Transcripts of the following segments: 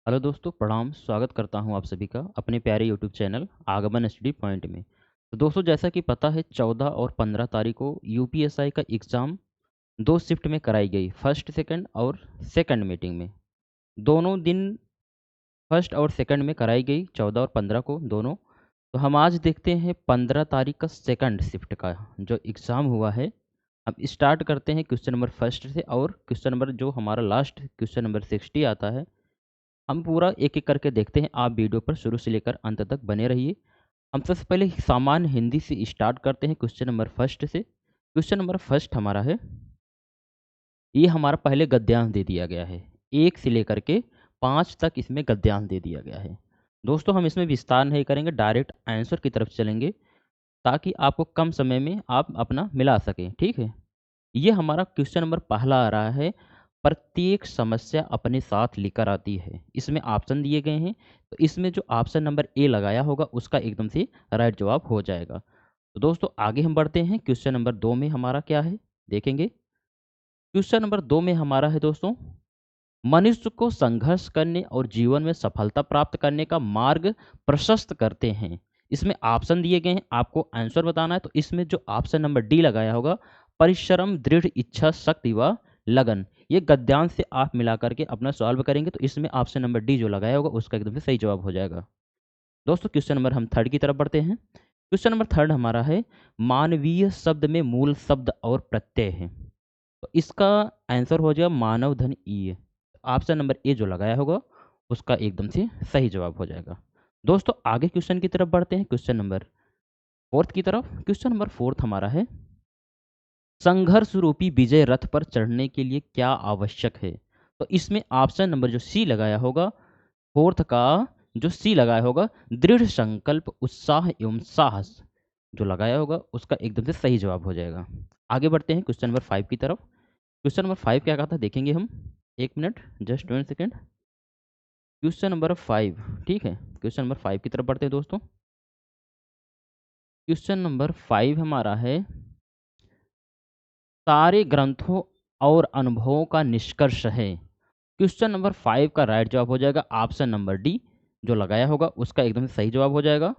Hello दोस्तों, प्रणाम। स्वागत करता हूं आप सभी का अपने प्यारे यूट्यूब चैनल आगमन स्टडी पॉइंट में। तो दोस्तों, जैसा कि पता है 14 और 15 तारीख को यूपीएसआई का एग्ज़ाम दो शिफ्ट में कराई गई, फर्स्ट सेकंड और सेकंड मीटिंग में। दोनों दिन फर्स्ट और सेकंड में कराई गई, 14 और 15 को दोनों। तो हम आज देखते हैं 15 तारीख का सेकंड शिफ्ट का जो एग्ज़ाम हुआ है। अब स्टार्ट करते हैं क्वेश्चन नंबर फर्स्ट से, और क्वेश्चन नंबर जो हमारा लास्ट क्वेश्चन नंबर 60 आता है, हम पूरा एक-एक करके देखते हैं। आप वीडियो पर शुरू से लेकर अंत तक बने रहिए। हम सबसे पहले सामान्य हिंदी से स्टार्ट करते हैं क्वेश्चन नंबर फर्स्ट से। क्वेश्चन नंबर फर्स्ट हमारा है, ये हमारा पहले गद्यांश दे दिया गया है। 1 से लेकर के 5 तक इसमें गद्यांश दे दिया गया है। दोस्तों, हम इसमें विस्तार नहीं करेंगे, डायरेक्ट आंसर की तरफ चलेंगे ताकि आपको कम समय में आप अपना मिला सकें, ठीक है? ये हमारा क्वेश्चन नंबर पहला आ रहा है। प्रत्येक समस्या अपने साथ लेकर आती है। इसमें ऑप्शन दिए गए हैं, तो इसमें जो ऑप्शन नंबर ए लगाया होगा उसका एकदम से राइट जवाब हो जाएगा। तो दोस्तों, आगे हम बढ़ते हैं। क्वेश्चन नंबर दो में हमारा क्या है, देखेंगे। क्वेश्चन नंबर दो में हमारा है दोस्तों, मनुष्य को संघर्ष करने और जीवन में सफलता प्राप्त करने का मार्ग प्रशस्त करते हैं। इसमें ऑप्शन दिए गए हैं, आपको आंसर बताना है। तो इसमें जो ऑप्शन नंबर डी लगाया होगा, परिश्रम, दृढ़ इच्छा शक्ति व लगन, ये गद्यांश से आप मिला करके अपना सॉल्व करेंगे। तो इसमें ऑप्शन नंबर डी जो लगाया होगा उसका एकदम से सही जवाब हो जाएगा। दोस्तों, क्वेश्चन नंबर हम थर्ड की तरफ बढ़ते हैं। क्वेश्चन नंबर थर्ड हमारा है, मानवीय शब्द में मूल शब्द और प्रत्यय है। तो इसका आंसर हो जाएगा मानव धन ई। ऑप्शन नंबर ए जो लगाया होगा उसका एकदम से सही जवाब हो जाएगा। दोस्तों, आगे क्वेश्चन की तरफ बढ़ते हैं, क्वेश्चन नंबर फोर्थ की तरफ। क्वेश्चन नंबर फोर्थ हमारा है, संघर्ष रूपी विजय रथ पर चढ़ने के लिए क्या आवश्यक है। तो इसमें ऑप्शन नंबर जो सी लगाया होगा, फोर्थ का जो सी लगाया होगा, दृढ़ संकल्प, उत्साह एवं साहस, जो लगाया होगा उसका एकदम से सही जवाब हो जाएगा। आगे बढ़ते हैं क्वेश्चन नंबर फाइव की तरफ। क्वेश्चन नंबर फाइव क्या कहा था, देखेंगे हम। एक minute, just 1 second. Question number five, ठीक है, क्वेश्चन नंबर फाइव की तरफ बढ़ते हैं दोस्तों। क्वेश्चन नंबर फाइव हमारा है, सारे ग्रंथों और अनुभवों का निष्कर्ष है। क्वेश्चन नंबर फाइव का राइट जवाब हो जाएगा ऑप्शन नंबर डी, जो लगाया होगा उसका एकदम से सही जवाब हो जाएगा।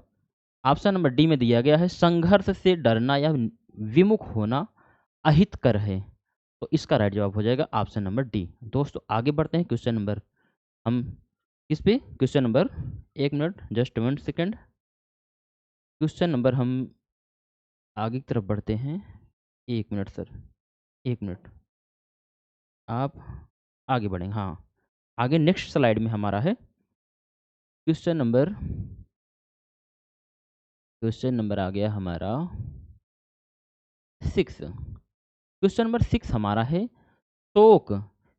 ऑप्शन नंबर डी में दिया गया है, संघर्ष से डरना या विमुख होना अहितकर है। तो इसका राइट जवाब हो जाएगा ऑप्शन नंबर डी। दोस्तों, आगे बढ़ते हैं। क्वेश्चन नंबर हम किस पे, क्वेश्चन नंबर, एक minute, just 1 second. Question number हम आगे की तरफ बढ़ते हैं। एक मिनट सर, एक मिनट, आप आगे बढ़ेंगे। हाँ, आगे नेक्स्ट स्लाइड में हमारा है क्वेश्चन नंबर, क्वेश्चन नंबर आ गया हमारा 6। क्वेश्चन नंबर 6 हमारा है, शोक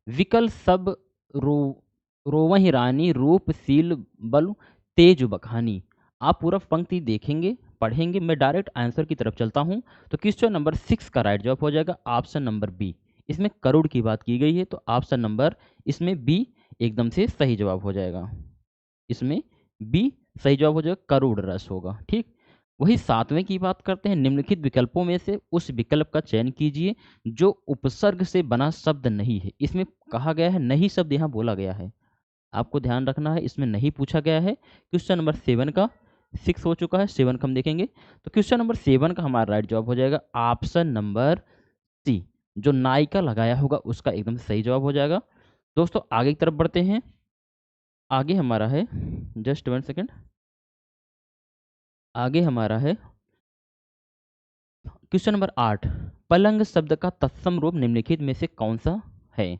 विकल सब रो रोवहि रानी रूपशील बल तेज बखानी। आप पूरा पंक्ति देखेंगे, पढ़ेंगे। मैं डायरेक्ट आंसर की तरफ चलता हूं। तो क्वेश्चन नंबर 6 का राइट जवाब हो जाएगा ऑप्शन नंबर बी। इसमें करुड़ की बात की गई है, तो ऑप्शन नंबर इसमें बी एकदम से सही जवाब हो जाएगा। इसमें बी सही जवाब हो जाएगा, करुड़ रस होगा, ठीक। वही सातवें की बात करते हैं, निम्नलिखित विकल्पों में से उस विकल्प का चयन कीजिए जो उपसर्ग से बना शब्द नहीं है। इसमें कहा गया है, नहीं शब्द यहाँ बोला गया है, आपको ध्यान रखना है। इसमें नहीं पूछा गया है। क्वेश्चन नंबर 7 का, 6 हो चुका है, 7 का हम देखेंगे। तो क्वेश्चन नंबर 7 का हमारा राइट जवाब हो जाएगा ऑप्शन नंबर सी, जो नायिका लगाया होगा उसका एकदम सही जवाब हो जाएगा। दोस्तों, आगे की तरफ बढ़ते हैं। आगे हमारा है, जस्ट 1 सेकेंड, आगे हमारा है क्वेश्चन नंबर 8, पलंग शब्द का तत्सम रूप निम्नलिखित में से कौन सा है।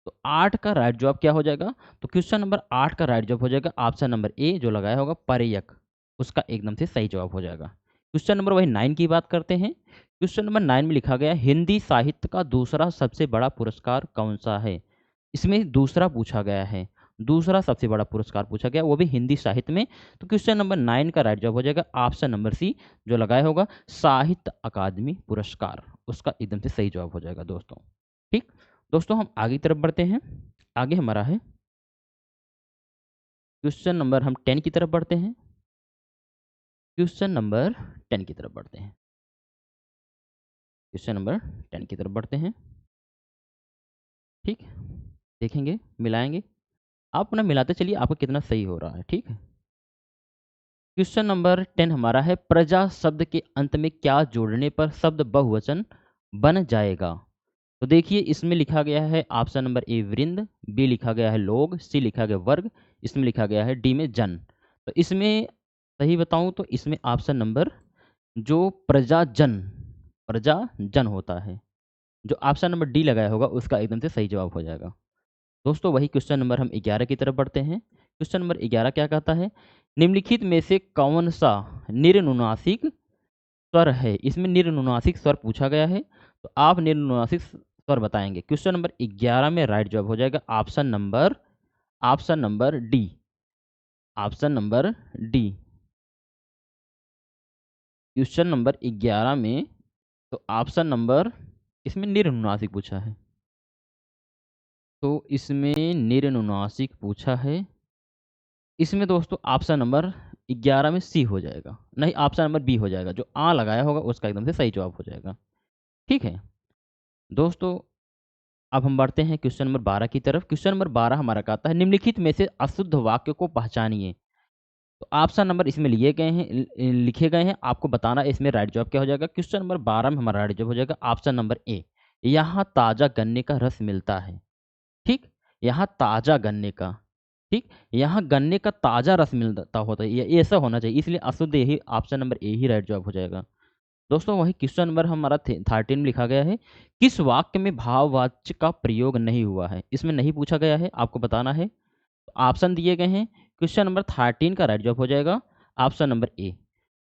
तो 8 का राइट जवाब क्या हो जाएगा, तो क्वेश्चन नंबर 8 का राइट जवाब हो जाएगा ऑप्शन नंबर ए, जो लगाया होगा परयक, उसका एकदम से सही जवाब हो जाएगा। क्वेश्चन नंबर वही 9 की बात करते हैं। क्वेश्चन नंबर 9 में लिखा गया, हिंदी साहित्य का दूसरा सबसे बड़ा पुरस्कार कौन सा है। इसमें दूसरा पूछा गया है, दूसरा सबसे बड़ा पुरस्कार पूछा गया, वो भी हिंदी साहित्य में। तो क्वेश्चन नंबर 9 का राइट जवाब हो जाएगा ऑप्शन नंबर सी, जो लगाया होगा साहित्य अकादमी पुरस्कार, उसका एकदम से सही जवाब हो जाएगा दोस्तों, ठीक। दोस्तों, हम आगे की तरफ बढ़ते हैं। आगे हमारा है क्वेश्चन नंबर, हम 10 की तरफ बढ़ते हैं। क्वेश्चन नंबर 10 की तरफ बढ़ते हैं। क्वेश्चन नंबर 10 की तरफ बढ़ते हैं, ठीक। देखेंगे, मिलाएंगे। आप अपना मिलाते चलिए आपका कितना सही हो रहा है। ठीक है। क्वेश्चन नंबर 10 हमारा है, प्रजा शब्द के अंत में क्या जोड़ने पर शब्द बहुवचन बन जाएगा। तो देखिए इसमें लिखा गया है ऑप्शन नंबर ए वृंद, बी लिखा गया है लोग, सी लिखा गया वर्ग, इसमें लिखा गया है डी में जन। तो इसमें सही बताऊं तो इसमें ऑप्शन नंबर जो प्रजा जन होता है, जो ऑप्शन नंबर डी लगाया होगा उसका एकदम से सही जवाब हो जाएगा। दोस्तों वही क्वेश्चन नंबर हम 11 की तरफ बढ़ते हैं। क्वेश्चन नंबर 11 क्या कहता है, निम्नलिखित में से कौन सा निरनुनासिक स्वर है। इसमें निरनुनासिक स्वर पूछा गया है, तो आप निरनुनासिक स्वर बताएंगे। क्वेश्चन नंबर 11 में राइट जवाब हो जाएगा option number D. Option number D question number 11 में, तो ऑप्शन नंबर, इसमें निरनुनासिक पूछा है, तो इसमें निरनुनासिक पूछा है। इसमें दोस्तों ऑप्शन नंबर 11 में सी हो जाएगा, नहीं ऑप्शन नंबर बी हो जाएगा, जो आ लगाया होगा उसका एकदम से सही जवाब हो जाएगा। ठीक है दोस्तों, अब हम बढ़ते हैं क्वेश्चन नंबर 12 की तरफ। क्वेश्चन नंबर 12 हमारा कहता है, निम्नलिखित में से अशुद्ध वाक्य को पहचानिए। तो ऑप्शन नंबर इसमें लिए गए हैं, लिखे गए हैं, आपको बताना है इसमें राइट जवाब क्या हो जाएगा। क्वेश्चन नंबर 12 में हमारा राइट जवाब हो जाएगा ऑप्शन नंबर ए, यहाँ ताजा गन्ने का रस मिलता है। ठीक, यहाँ ताजा गन्ने का, ठीक, यहाँ गन्ने का ताजा रस मिलता होता है, ये ऐसा होना चाहिए, इसलिए अशुद्ध यही option number A he right जवाब हो जाएगा। दोस्तों वही क्वेश्चन नंबर हमारा 13 में लिखा गया है, किस वाक्य में भाववाच्य का प्रयोग नहीं हुआ है। इसमें नहीं पूछा गया है, आपको बताना है। ऑप्शन दिए गए हैं, क्वेश्चन नंबर 13 का राइट जवाब हो जाएगा ऑप्शन नंबर ए,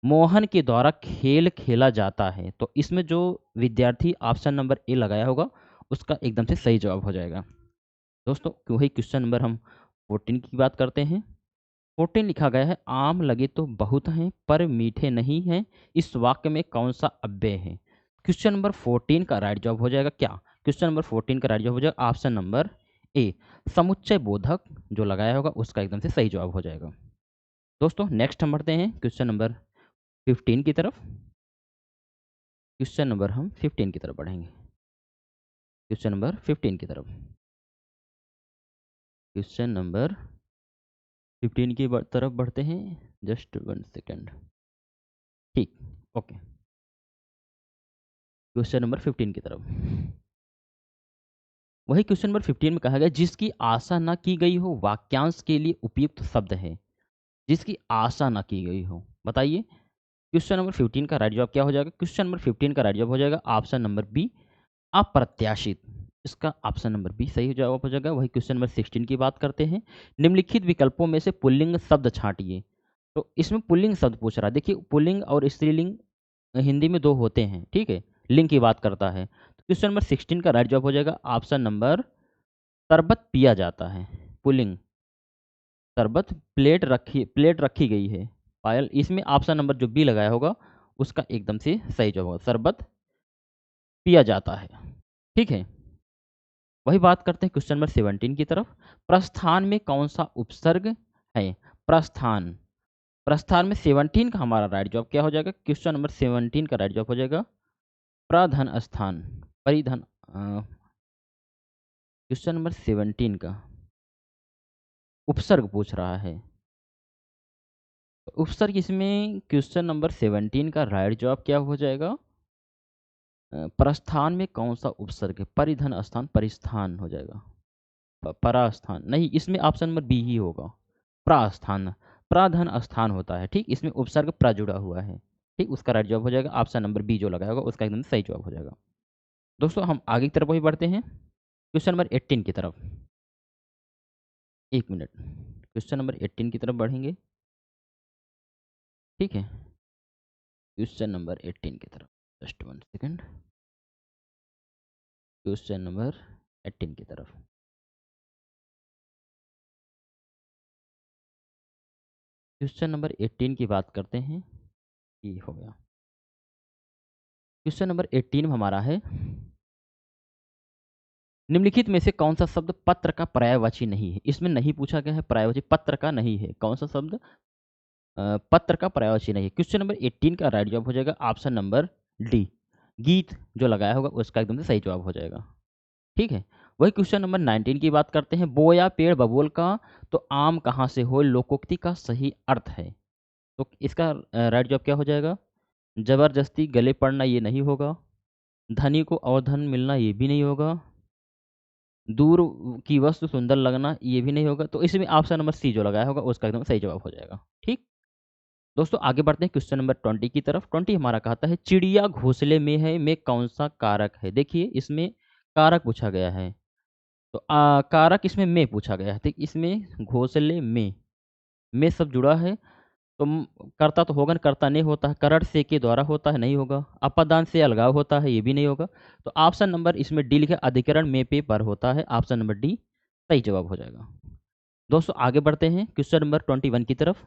मोहन के द्वारा खेल खेला जाता है। तो इसमें जो विद्यार्थी ऑप्शन नंबर ए लगाया होगा उसका एकदम से सही जवाब हो जाएगा। दोस्तों वही क्वेश्चन नंबर हम 14 की बात करते हैं। 14 लिखा गया है, आम लगे तो बहुत हैं पर मीठे नहीं हैं, इस वाक्य में कौन सा अव्यय है। क्वेश्चन नंबर 14 का राइट जवाब हो जाएगा क्या, क्वेश्चन नंबर 14 का राइट जवाब हो जाएगा ऑप्शन नंबर ए, समुच्चय बोधक जो लगाया होगा उसका एकदम से सही जवाब हो जाएगा। दोस्तों नेक्स्ट हम बढ़ते हैं क्वेश्चन नंबर 15 की तरफ। क्वेश्चन नंबर हम 15 की तरफ बढ़ेंगे। क्वेश्चन नंबर 15 की तरफ, क्वेश्चन नंबर 15 की तरफ बढ़ते हैं। Just 1 second. ठीक, ओके, क्वेश्चन नंबर 15 की तरफ। वही क्वेश्चन नंबर 15 में कहा गया, जिसकी आशा ना की गई हो वाक्यांश के लिए उपयुक्त शब्द है। जिसकी आशा ना की गई हो, बताइए क्वेश्चन नंबर 15 का राइट जवाब क्या हो जाएगा। क्वेश्चन नंबर 15 का राइट जवाब हो जाएगा ऑप्शन नंबर बी, अप्रत्याशित। इसका ऑप्शन नंबर बी सही जवाब हो जाएगा। वही क्वेश्चन नंबर 16 की बात करते हैं, निम्नलिखित विकल्पों में से पुल्लिंग शब्द छांटिए। तो इसमें पुल्लिंग शब्द पूछ रहा है। देखिए पुल्लिंग और स्त्रीलिंग हिंदी में दो होते हैं, ठीक है, लिंग की बात करता है। तो क्वेश्चन नंबर 16 का राइट जवाब हो जाएगा ऑप्शन नंबर, शरबत पिया जाता है, पुल्लिंग, शरबत, प्लेट रखी गई है, पायल। इसमें ऑप्शन नंबर जो बी लगाया होगा उसका एकदम से सही जवाब होगा, शरबत पिया जाता है। ठीक है, वही बात करते हैं क्वेश्चन नंबर 17 की तरफ। प्रस्थान में कौन सा उपसर्ग है। प्रस्थान, प्रस्थान में 17 का हमारा राइट जवाब क्या हो जाएगा। क्वेश्चन नंबर 17 का राइट जवाब हो जाएगा प्रधन स्थान, परिधन। क्वेश्चन नंबर 17 का उपसर्ग पूछ रहा है, तो उपसर्ग इसमें क्वेश्चन नंबर 17 का राइट जवाब क्या हो जाएगा। प्रस्थान में कौन सा उपसर्ग है, परिधन स्थान, परिस्थान हो जाएगा, परास्थान नहीं, इसमें ऑप्शन नंबर बी ही होगा, प्रास्थान, प्राधन स्थान होता है। ठीक, इसमें उपसर्ग प्र जुड़ा हुआ है। ठीक, उसका राइट जवाब हो जाएगा ऑप्शन नंबर बी, जो लगाया होगा उसका एकदम सही जवाब हो जाएगा। दोस्तों हम आगे की तरफ वही बढ़ते हैं क्वेश्चन नंबर 18 की तरफ। 1 मिनट, क्वेश्चन नंबर 18 की तरफ बढ़ेंगे। ठीक है, क्वेश्चन नंबर 18 की तरफ, जस्ट 1 सेकेंड, क्वेश्चन नंबर 18 की तरफ। क्वेश्चन नंबर 18 की बात करते हैं। ये हो गया, क्वेश्चन नंबर 18 में हमारा है, निम्नलिखित में से कौन सा शब्द पत्र का पर्यायवाची नहीं है। इसमें नहीं पूछा गया है पर्यायवाची, पत्र का नहीं है, कौन सा शब्द पत्र का पर्यायवाची नहीं है। क्वेश्चन नंबर 18 का राइट जवाब हो जाएगा ऑप्शन नंबर डी, गीत जो लगाया होगा उसका एकदम से सही जवाब हो जाएगा। ठीक है, वही क्वेश्चन नंबर 19 की बात करते हैं। बोया पेड़ बबूल का, तो आम कहाँ से हो, लोकोक्ति का सही अर्थ है। तो इसका राइट जवाब क्या हो जाएगा? जबरदस्ती गले पड़ना ये नहीं होगा, धनी को और धन मिलना ये भी नहीं होगा, दूर की वस्तु सुंदर लगना ये भी नहीं होगा। तो इसमें ऑप्शन नंबर सी जो लगाया होगा उसका एकदम सही जवाब हो जाएगा। ठीक दोस्तों, आगे बढ़ते हैं क्वेश्चन नंबर 20 की तरफ। 20 हमारा कहता है चिड़िया घोंसले में है, में कौन सा कारक है। देखिए इसमें कारक पूछा गया है, तो कारक इसमें में पूछा गया है। ठीक, इसमें घोंसले में सब जुड़ा है, तो कर्ता तो होगा, कर्ता नहीं होता है, करण से के द्वारा होता है, नहीं होगा। अपादान से अलगाव होता है, ये भी नहीं होगा। तो ऑप्शन नंबर इसमें डी लिखे, अधिकरण में पे पर होता है। ऑप्शन नंबर डी सही जवाब हो जाएगा। दोस्तों आगे बढ़ते हैं क्वेश्चन नंबर 21 की तरफ।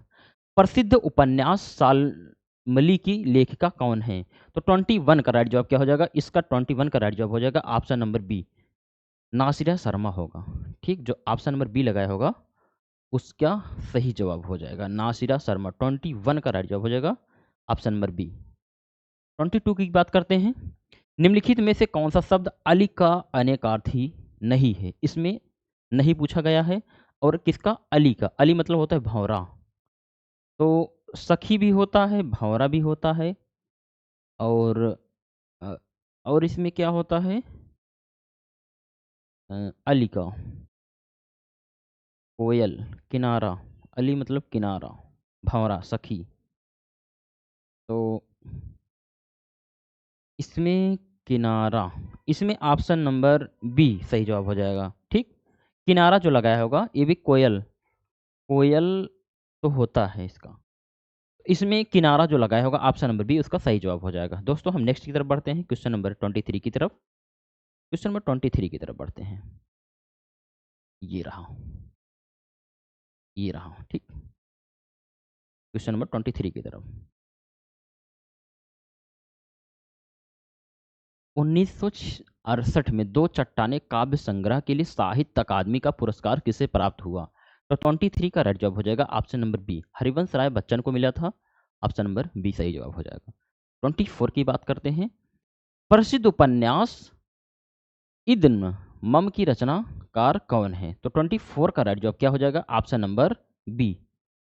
प्रसिद्ध उपन्यास सालमली की लेखिका कौन है। तो 21 का राइट जवाब क्या हो जाएगा? इसका 21 का राइट जवाब हो जाएगा option number B, Nasira Sharma होगा। ठीक, जो ऑप्शन नंबर बी लगाया होगा उसका सही जवाब हो जाएगा नासिरा शर्मा। 21 का राइट जवाब हो जाएगा ऑप्शन नंबर बी। 22 की बात करते हैं। निम्नलिखित में से कौन सा शब्द अली का अनेकार्थी नहीं है। इसमें नहीं पूछा गया है, और किसका? अली का। अली मतलब होता है भंवरा, तो सखी भी होता है, भंवरा भी होता है, और अ, और इसमें क्या होता है? अली का कोयल, किनारा। अली मतलब किनारा, भंवरा सखी। तो इसमें किनारा, इसमें ऑप्शन नंबर बी सही जवाब हो जाएगा। ठीक, किनारा जो लगाया होगा ये भी कोयल, कोयल तो होता है इसका। इसमें किनारा जो लगाया होगा ऑप्शन नंबर बी उसका सही जवाब हो जाएगा। दोस्तों हम नेक्स्ट की तरफ बढ़ते हैं, क्वेश्चन नंबर 23 की तरफ। क्वेश्चन नंबर 23 की तरफ बढ़ते हैं। ये रहा, ये रहा। ठीक, क्वेश्चन नंबर 23 की तरफ। 1968 में दो चट्टाने काव्य संग्रह के लिए साहित्य अकादमी का पुरस्कार किसे प्राप्त हुआ। तो 23 का राइट जवाब हो जाएगा option number B, Harivansh Rai Bachchan को मिला था। ऑप्शन नंबर बी सही जवाब हो जाएगा। 24 की बात करते हैं। प्रसिद्ध उपन्यास इद्न मम की रचनाकार कौन है। तो 24 का राइट जवाब क्या हो जाएगा? ऑप्शन नंबर बी,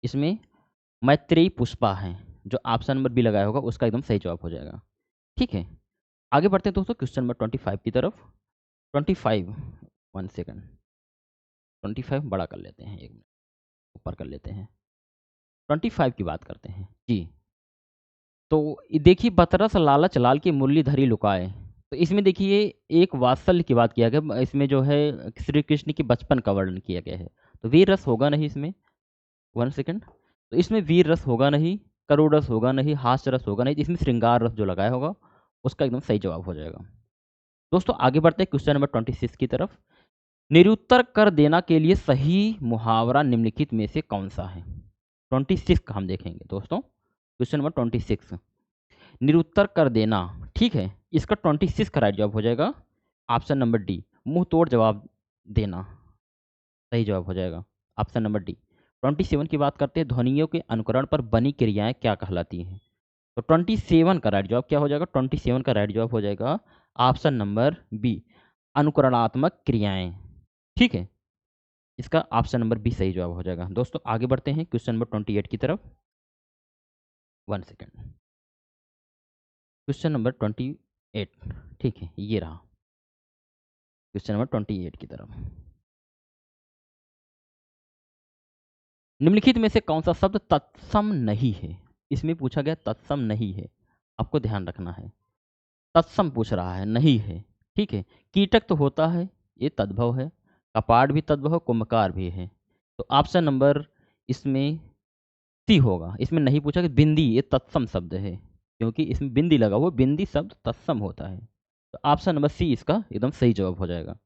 इसमें मैत्रेयी पुष्पा है। जो ऑप्शन नंबर बी लगाया होगा उसका एकदम सही जवाब हो जाएगा। ठीक है, आगे बढ़ते हैं दोस्तों क्वेश्चन नंबर 25 की तरफ। 25, 1 सेकंड, 25 बड़ा कर लेते हैं, 1 मिनट ऊपर कर लेते हैं। 25 की बात करते हैं जी। तो देखिए, बतरस लालच लाल की मुरली धरी लुकाए। तो इसमें देखिए एक वात्सल्य की बात किया गया, इसमें जो है श्री कृष्ण के बचपन का वर्णन किया गया है। तो वीर रस होगा नहीं इसमें, 1 सेकंड। तो इसमें वीर रस होगा नहीं, करुण रस होगा नहीं, हास्य रस होगा नहीं, इसमें श्रृंगार रस जो लगाया होगा उसका एकदम सही जवाब हो जाएगा। दोस्तों आगे बढ़ते हैं क्वेश्चन नंबर 26 की तरफ। निरुत्तर कर देना के लिए सही मुहावरा निम्नलिखित में से कौन सा है। 26 का हम देखेंगे दोस्तों, क्वेश्चन नंबर 26, निरुत्तर कर देना। ठीक है, इसका 26 का राइट जवाब हो जाएगा ऑप्शन नंबर डी, मुंह तोड़ जवाब देना सही जवाब हो जाएगा ऑप्शन नंबर डी। 27 की बात करते हैं। ध्वनियों के अनुकरण पर बनी क्रियाएं क्या कहलाती हैं। तो 27 का राइट जवाब क्या हो जाएगा? 27 का राइट जवाब हो जाएगा ऑप्शन नंबर बी, अनुकरणात्मक क्रियाएं। ठीक है, इसका ऑप्शन नंबर बी सही जवाब हो जाएगा। दोस्तों आगे बढ़ते हैं क्वेश्चन नंबर 28 की तरफ। 1 सेकंड, क्वेश्चन नंबर 28। ठीक है, ये रहा क्वेश्चन नंबर 28 की तरफ। निम्नलिखित में से कौन सा शब्द तत्सम नहीं है। इसमें पूछा गया तत्सम नहीं है, आपको ध्यान रखना है। तत्सम पूछ रहा है, नहीं है। ठीक है, कीटक तो होता है, ये तद्भव है। कपाट भी तद्भव, कुंभकार भी है। तो ऑप्शन नंबर इसमें सी होगा। इसमें नहीं पूछा कि बिंदी ये तत्सम शब्द है, क्योंकि इसमें बिंदी लगा हुआ, बिंदी शब्द तत्सम होता है। तो ऑप्शन नंबर सी इसका एकदम सही जवाब हो जाएगा।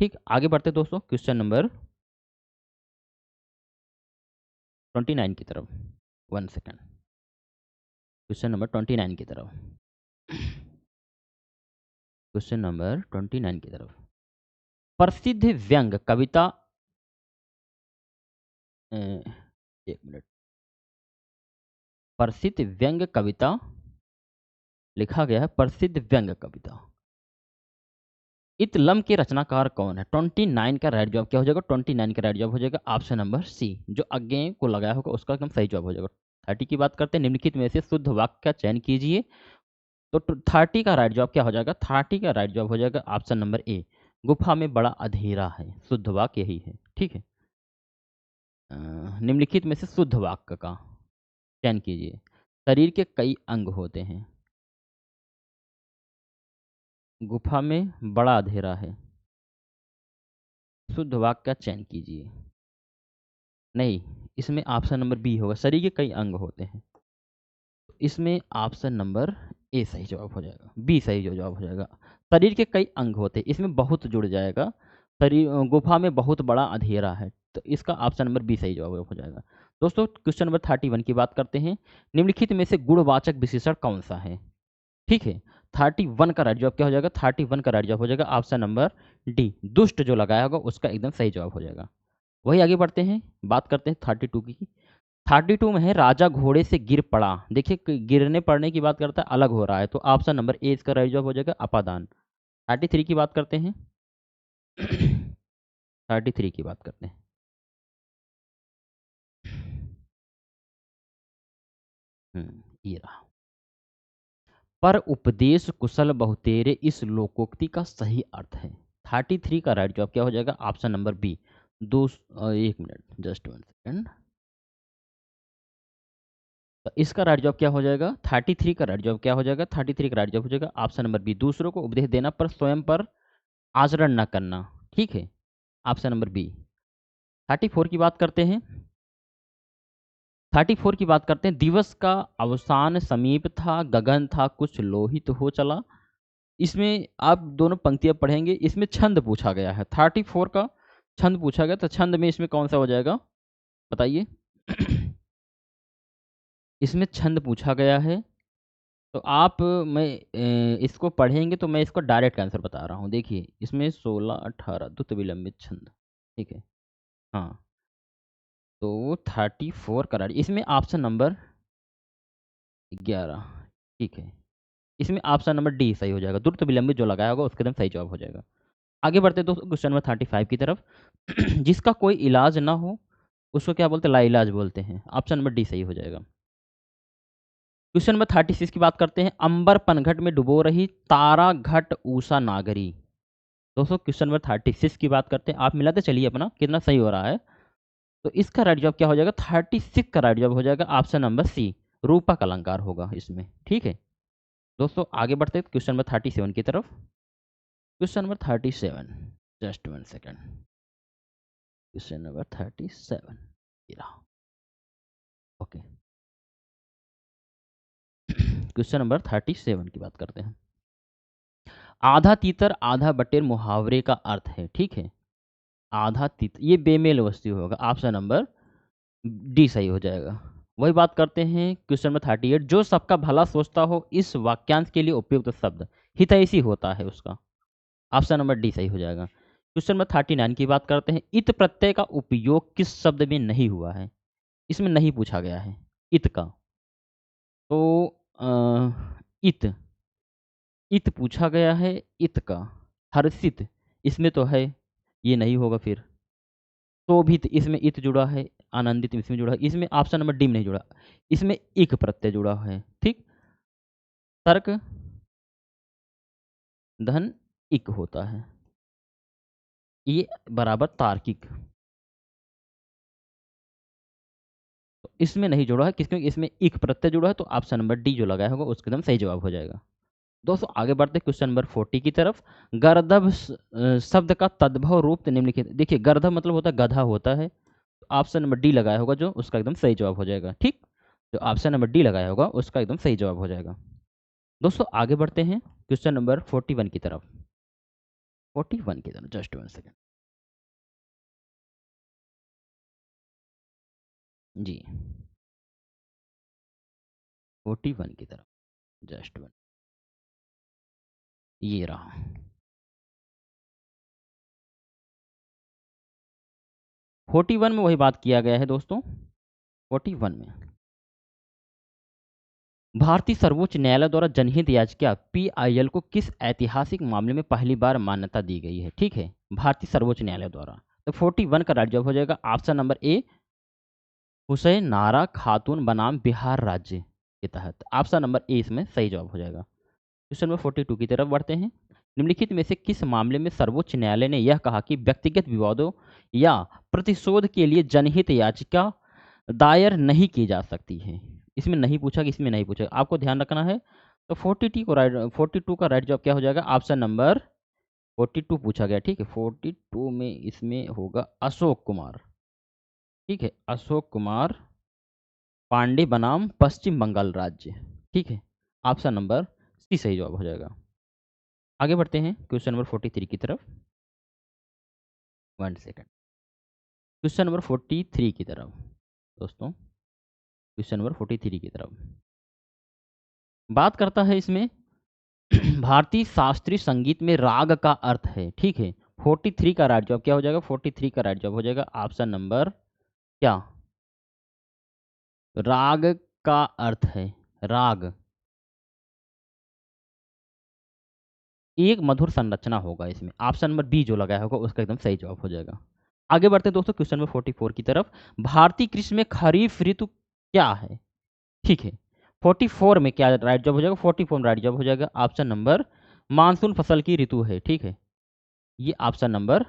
ठीक, आगे बढ़ते दोस्तों क्वेश्चन नंबर 29 की तरफ। 1 सेकंड, क्वेश्चन नंबर 29 की तरफ। क्वेश्चन नंबर 29 की तरफ। प्रसिद्ध व्यंग कविता, 1 मिनट, प्रसिद्ध व्यंग कविता लिखा गया है, प्रसिद्ध व्यंग कविता इतलम के रचनाकार कौन है? 29 का राइट जवाब क्या हो जाएगा? 29 का राइट जवाब हो जाएगा ऑप्शन नंबर सी, जो आगे को लगाया होगा उसका एकदम सही जवाब हो जाएगा। 30 की बात करते हैं, निम्नलिखित में से शुद्ध वाक्य का चयन कीजिए। तो 30 का राइट जवाब क्या हो जाएगा? 30 का राइट जवाब हो जाएगा ऑप्शन नंबर ए, गुफा में बड़ा अंधेरा है। शुद्ध वाक्य यही है, ठीक है। निम्नलिखित में से शुद्ध वाक्य का चयन कीजिए। शरीर के कई अंग होते हैं, गुफा में बड़ा अंधेरा है, शुद्ध वाक्य का चयन कीजिए। नहीं, इसमें ऑप्शन नंबर बी होगा, शरीर के कई अंग होते हैं। तो इसमें ऑप्शन नंबर ए सही जवाब हो जाएगा, बी सही जो जवाब हो जाएगा। शरीर के कई अंग होते हैं, इसमें बहुत जुड़ जाएगा। शरीर, गुफा में बहुत बड़ा अंधेरा है, तो इसका ऑप्शन नंबर बी सही जवाब हो जाएगा। दोस्तों क्वेश्चन नंबर 31 की बात करते हैं। निम्नलिखित में से गुणवाचक विशेषण कौन सा है? ठीक है, 31 का राइट जवाब क्या हो जाएगा? 31 का राइट जवाब हो जाएगा ऑप्शन नंबर डी, दुष्ट जो लगाया होगा उसका एकदम सही जवाब हो जाएगा। वही आगे बढ़ते हैं, बात करते हैं 32 की। 32 में है राजा घोड़े से गिर पड़ा। देखिए गिरने पड़ने की बात करता है, अलग हो रहा है, तो ऑप्शन नंबर ए इसका राइट जवाब हो जाएगा अपादान। 33 की बात करते हैं। 33 की बात करते हैं। ये रहा। पर उपदेश कुशल बहुतेरे इस लोकोक्ति का सही अर्थ है। 33 का राइट जवाब क्या हो जाएगा? ऑप्शन नंबर बी, दो। एक मिनट, जस्ट 1 सेकेंड। तो इसका राइट जवाब क्या हो जाएगा? 33 का राइट जवाब क्या हो जाएगा? 33 का राइट जवाब हो जाएगा ऑप्शन नंबर बी, दूसरों को उपदेश देना पर स्वयं पर आचरण न करना। ठीक है, ऑप्शन नंबर बी। 34 की बात करते हैं। 34 की बात करते हैं। दिवस का अवसान समीप था, गगन था कुछ लोहित हो चला। इसमें आप दोनों पंक्तियां पढ़ेंगे, इसमें छंद पूछा गया है। 34 का छंद पूछा गया, तो छंद में इसमें कौन सा हो जाएगा बताइए? इसमें छंद पूछा गया है, तो आप मैं इसको पढ़ेंगे तो मैं इसको डायरेक्ट आंसर बता रहा हूँ। देखिए इसमें 16 18 द्रुत विलंबित छंद, ठीक है। हाँ, तो 34 का राइट, इसमें ऑप्शन नंबर 11, ठीक है। इसमें ऑप्शन नंबर डी सही हो जाएगा, द्रुत विलंबित जो लगाया होगा उसके एकदम सही जवाब हो जाएगा। आगे बढ़ते दोस्तों क्वेश्चन नंबर 35 की तरफ। जिसका कोई इलाज ना हो उसको क्या बोलते हैं? लाइलाज बोलते हैं। ऑप्शन नंबर डी सही हो जाएगा। क्वेश्चन नंबर 36 की बात करते हैं। अंबर पनघट में डुबो रही तारा घट ऊषा नागरी। दोस्तों क्वेश्चन नंबर 36 की बात करते हैं, आप मिलाते चलिए अपना कितना सही हो रहा है। तो इसका राइट जवाब क्या हो जाएगा? 36 का राइट जवाब हो जाएगा ऑप्शन नंबर सी, रूपक अलंकार होगा इसमें, ठीक है। दोस्तों आगे बढ़ते हैं क्वेश्चन नंबर 37 की तरफ। Question number 37, just 1 second. Question number 37 ये रहा, ओके। क्वेश्चन नंबर 37 की बात करते हैं। आधा तीतर आधा बटेर मुहावरे का अर्थ है, ठीक है। आधा तीतर ये बेमेल वस्तु होगा, ऑप्शन नंबर डी सही हो जाएगा। वही बात करते हैं क्वेश्चन नंबर 38। जो सबका भला सोचता हो इस वाक्यांश के लिए उपयुक्त शब्द हितैषी होता है उसका, ऑप्शन नंबर डी सही हो जाएगा। क्वेश्चन नंबर 39 की बात करते हैं। इत प्रत्यय का उपयोग किस शब्द में नहीं हुआ है? इसमें नहीं पूछा गया है इत का, तो इत इत पूछा गया है, इत का। हर्षित इसमें तो है, ये नहीं होगा फिर। शोभित इसमें इत जुड़ा है, आनंदित इसमें जुड़ा है, इसमें ऑप्शन नंबर डी में नहीं जुड़ा, इसमें इक प्रत्यय जुड़ा है, ठीक। तर्क धन इक होता है, ये बराबर तार्किक, तो इसमें नहीं जुड़ा है क्योंकि इसमें इक प्रत्यय जुड़ा है, तो ऑप्शन नंबर डी जो लगाया होगा उसका एकदम सही जवाब हो जाएगा। दोस्तों आगे बढ़ते हैं क्वेश्चन नंबर 40 की तरफ। गर्दभ शब्द का तद्भव रूप निम्नलिखित। देखिए गर्दभ मतलब होता है गधा होता है, तो ऑप्शन नंबर डी लगाया होगा जो उसका एकदम सही जवाब हो जाएगा, ठीक। जो ऑप्शन नंबर डी लगाया होगा उसका एकदम सही जवाब हो जाएगा। दोस्तों आगे बढ़ते हैं क्वेश्चन नंबर 41 की तरफ। 41 की तरफ, जस्ट 1 सेकेंड जी। 41 की तरफ, जस्ट 1, ये रहा। 41 में वही बात किया गया है दोस्तों। 41 में भारतीय सर्वोच्च न्यायालय द्वारा जनहित याचिका पीआईएल को किस ऐतिहासिक मामले में पहली बार मान्यता दी गई है? ठीक है, भारतीय सर्वोच्च न्यायालय द्वारा। तो 41 का राइट जवाब हो जाएगा ऑप्शन नंबर ए, हुसैन नारा खातून बनाम बिहार राज्य के तहत। ऑप्शन नंबर ए इसमें सही जवाब हो जाएगा। क्वेश्चन नंबर 42 की तरफ बढ़ते हैं। निम्नलिखित में से किस मामले में सर्वोच्च न्यायालय ने यह कहा कि व्यक्तिगत विवादों या प्रतिशोध के लिए जनहित याचिका दायर नहीं की जा सकती है? इसमें नहीं पूछा कि इसमें नहीं पूछा, आपको ध्यान रखना है। तो 42 का राइट जवाब क्या हो जाएगा? ऑप्शन नंबर 42 पूछा गया, ठीक है। 42 में इसमें होगा अशोक कुमार, ठीक है, अशोक कुमार पांडे बनाम पश्चिम बंगाल राज्य, ठीक है। ऑप्शन नंबर सी सही जवाब हो जाएगा। आगे बढ़ते हैं क्वेश्चन नंबर 43 की तरफ। 1 सेकेंड। क्वेश्चन नंबर 43 की तरफ दोस्तों, क्वेश्चन नंबर 43 की तरफ बात करता है इसमें भारतीय शास्त्रीय संगीत में राग का अर्थ है, ठीक है। 43 का राइट जवाब क्या हो जाएगा? 43 का राइट जवाब हो जाएगा ऑप्शन नंबर क्या? राग का अर्थ है राग, एक मधुर संरचना होगा इसमें। ऑप्शन नंबर बी जो लगाया होगा उसका एकदम सही जवाब हो जाएगा। आगे बढ़ते हैं दोस्तों क्वेश्चन नंबर 44 की तरफ। भारतीय कृषि में खरीफ ऋतु क्या है? ठीक है, 44 में क्या राइट जवाब हो जाएगा? 44 में राइट जवाब हो जाएगा ऑप्शन नंबर मानसून फसल की ऋतु है, ठीक है। ये ऑप्शन नंबर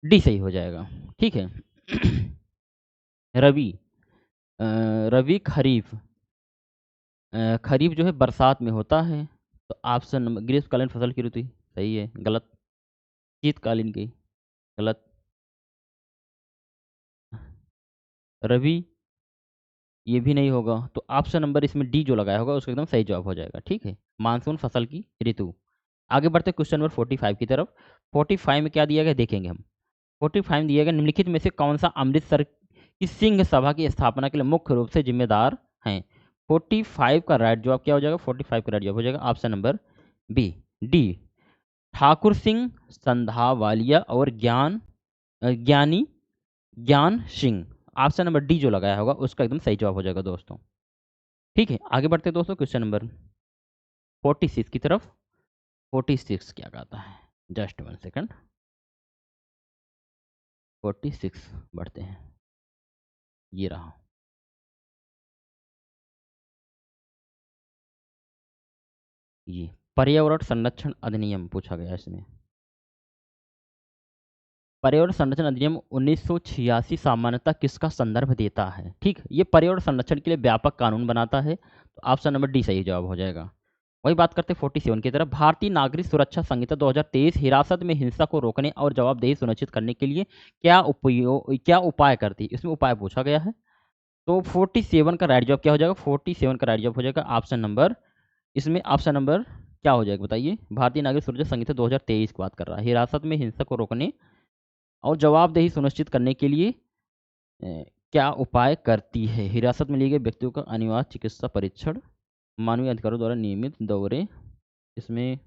डी सही हो जाएगा, ठीक है। रवि, रवि खरीफ, खरीफ जो है बरसात में होता है। तो ऑप्शन नंबर ग्रीष्मकालीन फसल की ऋतु सही है, गलत। शीतकालीन की गलत। रवि ये भी नहीं होगा, तो ऑप्शन नंबर इसमें डी जो लगाया होगा उसका एकदम सही जवाब हो जाएगा, ठीक है। मानसून फसल की ऋतु। आगे बढ़ते क्वेश्चन नंबर 45 की तरफ। 45 में क्या दिया गया देखेंगे हम। 45 दिया गया निम्नलिखित में से कौन सा अमृतसर की सिंह सभा की स्थापना के लिए मुख्य रूप से जिम्मेदार हैं? 45 का राइट जवाब क्या हो जाएगा? 45 का राइट जवाब हो जाएगा option number B, D, Thakur Singh Sandhawalia और ज्ञानी ज्ञान सिंह। ऑप्शन नंबर डी जो लगाया होगा उसका एकदम सही जवाब हो जाएगा दोस्तों, ठीक है। आगे बढ़ते हैं दोस्तों क्वेश्चन नंबर 46 की तरफ। 46 क्या कहता है? Just 1 second. 46 बढ़ते हैं, ये रहा। ये पर्यावरण संरक्षण अधिनियम पूछा गया इसमें। पर्यावरण संरक्षण अधिनियम 1986 सामान्यतः किसका संदर्भ देता है? ठीक, ये पर्यावरण संरक्षण के लिए व्यापक कानून बनाता है। तो ऑप्शन नंबर डी सही जवाब हो जाएगा। वही बात करते हैं 47 की तरफ। भारतीय नागरिक सुरक्षा संहिता 2023 हिरासत में हिंसा को रोकने और जवाबदेही सुनिश्चित करने के लिए क्या उपाय करती है? इसमें उपाय पूछा गया है। तो 47 का राइट जवाब क्या हो जाएगा? 47 का राइट जवाब हो जाएगा ऑप्शन नंबर, इसमें ऑप्शन नंबर क्या हो जाएगा बताइए? भारतीय नागरिक सुरक्षा संहिता 2023 की बात कर रहा है, हिरासत में हिंसा को रोकने और जवाबदेही सुनिश्चित करने के लिए क्या उपाय करती है? हिरासत में लिए गए व्यक्तियों का अनिवार्य चिकित्सा परीक्षण, मानवीय अधिकारों द्वारा नियमित दौरे। इसमें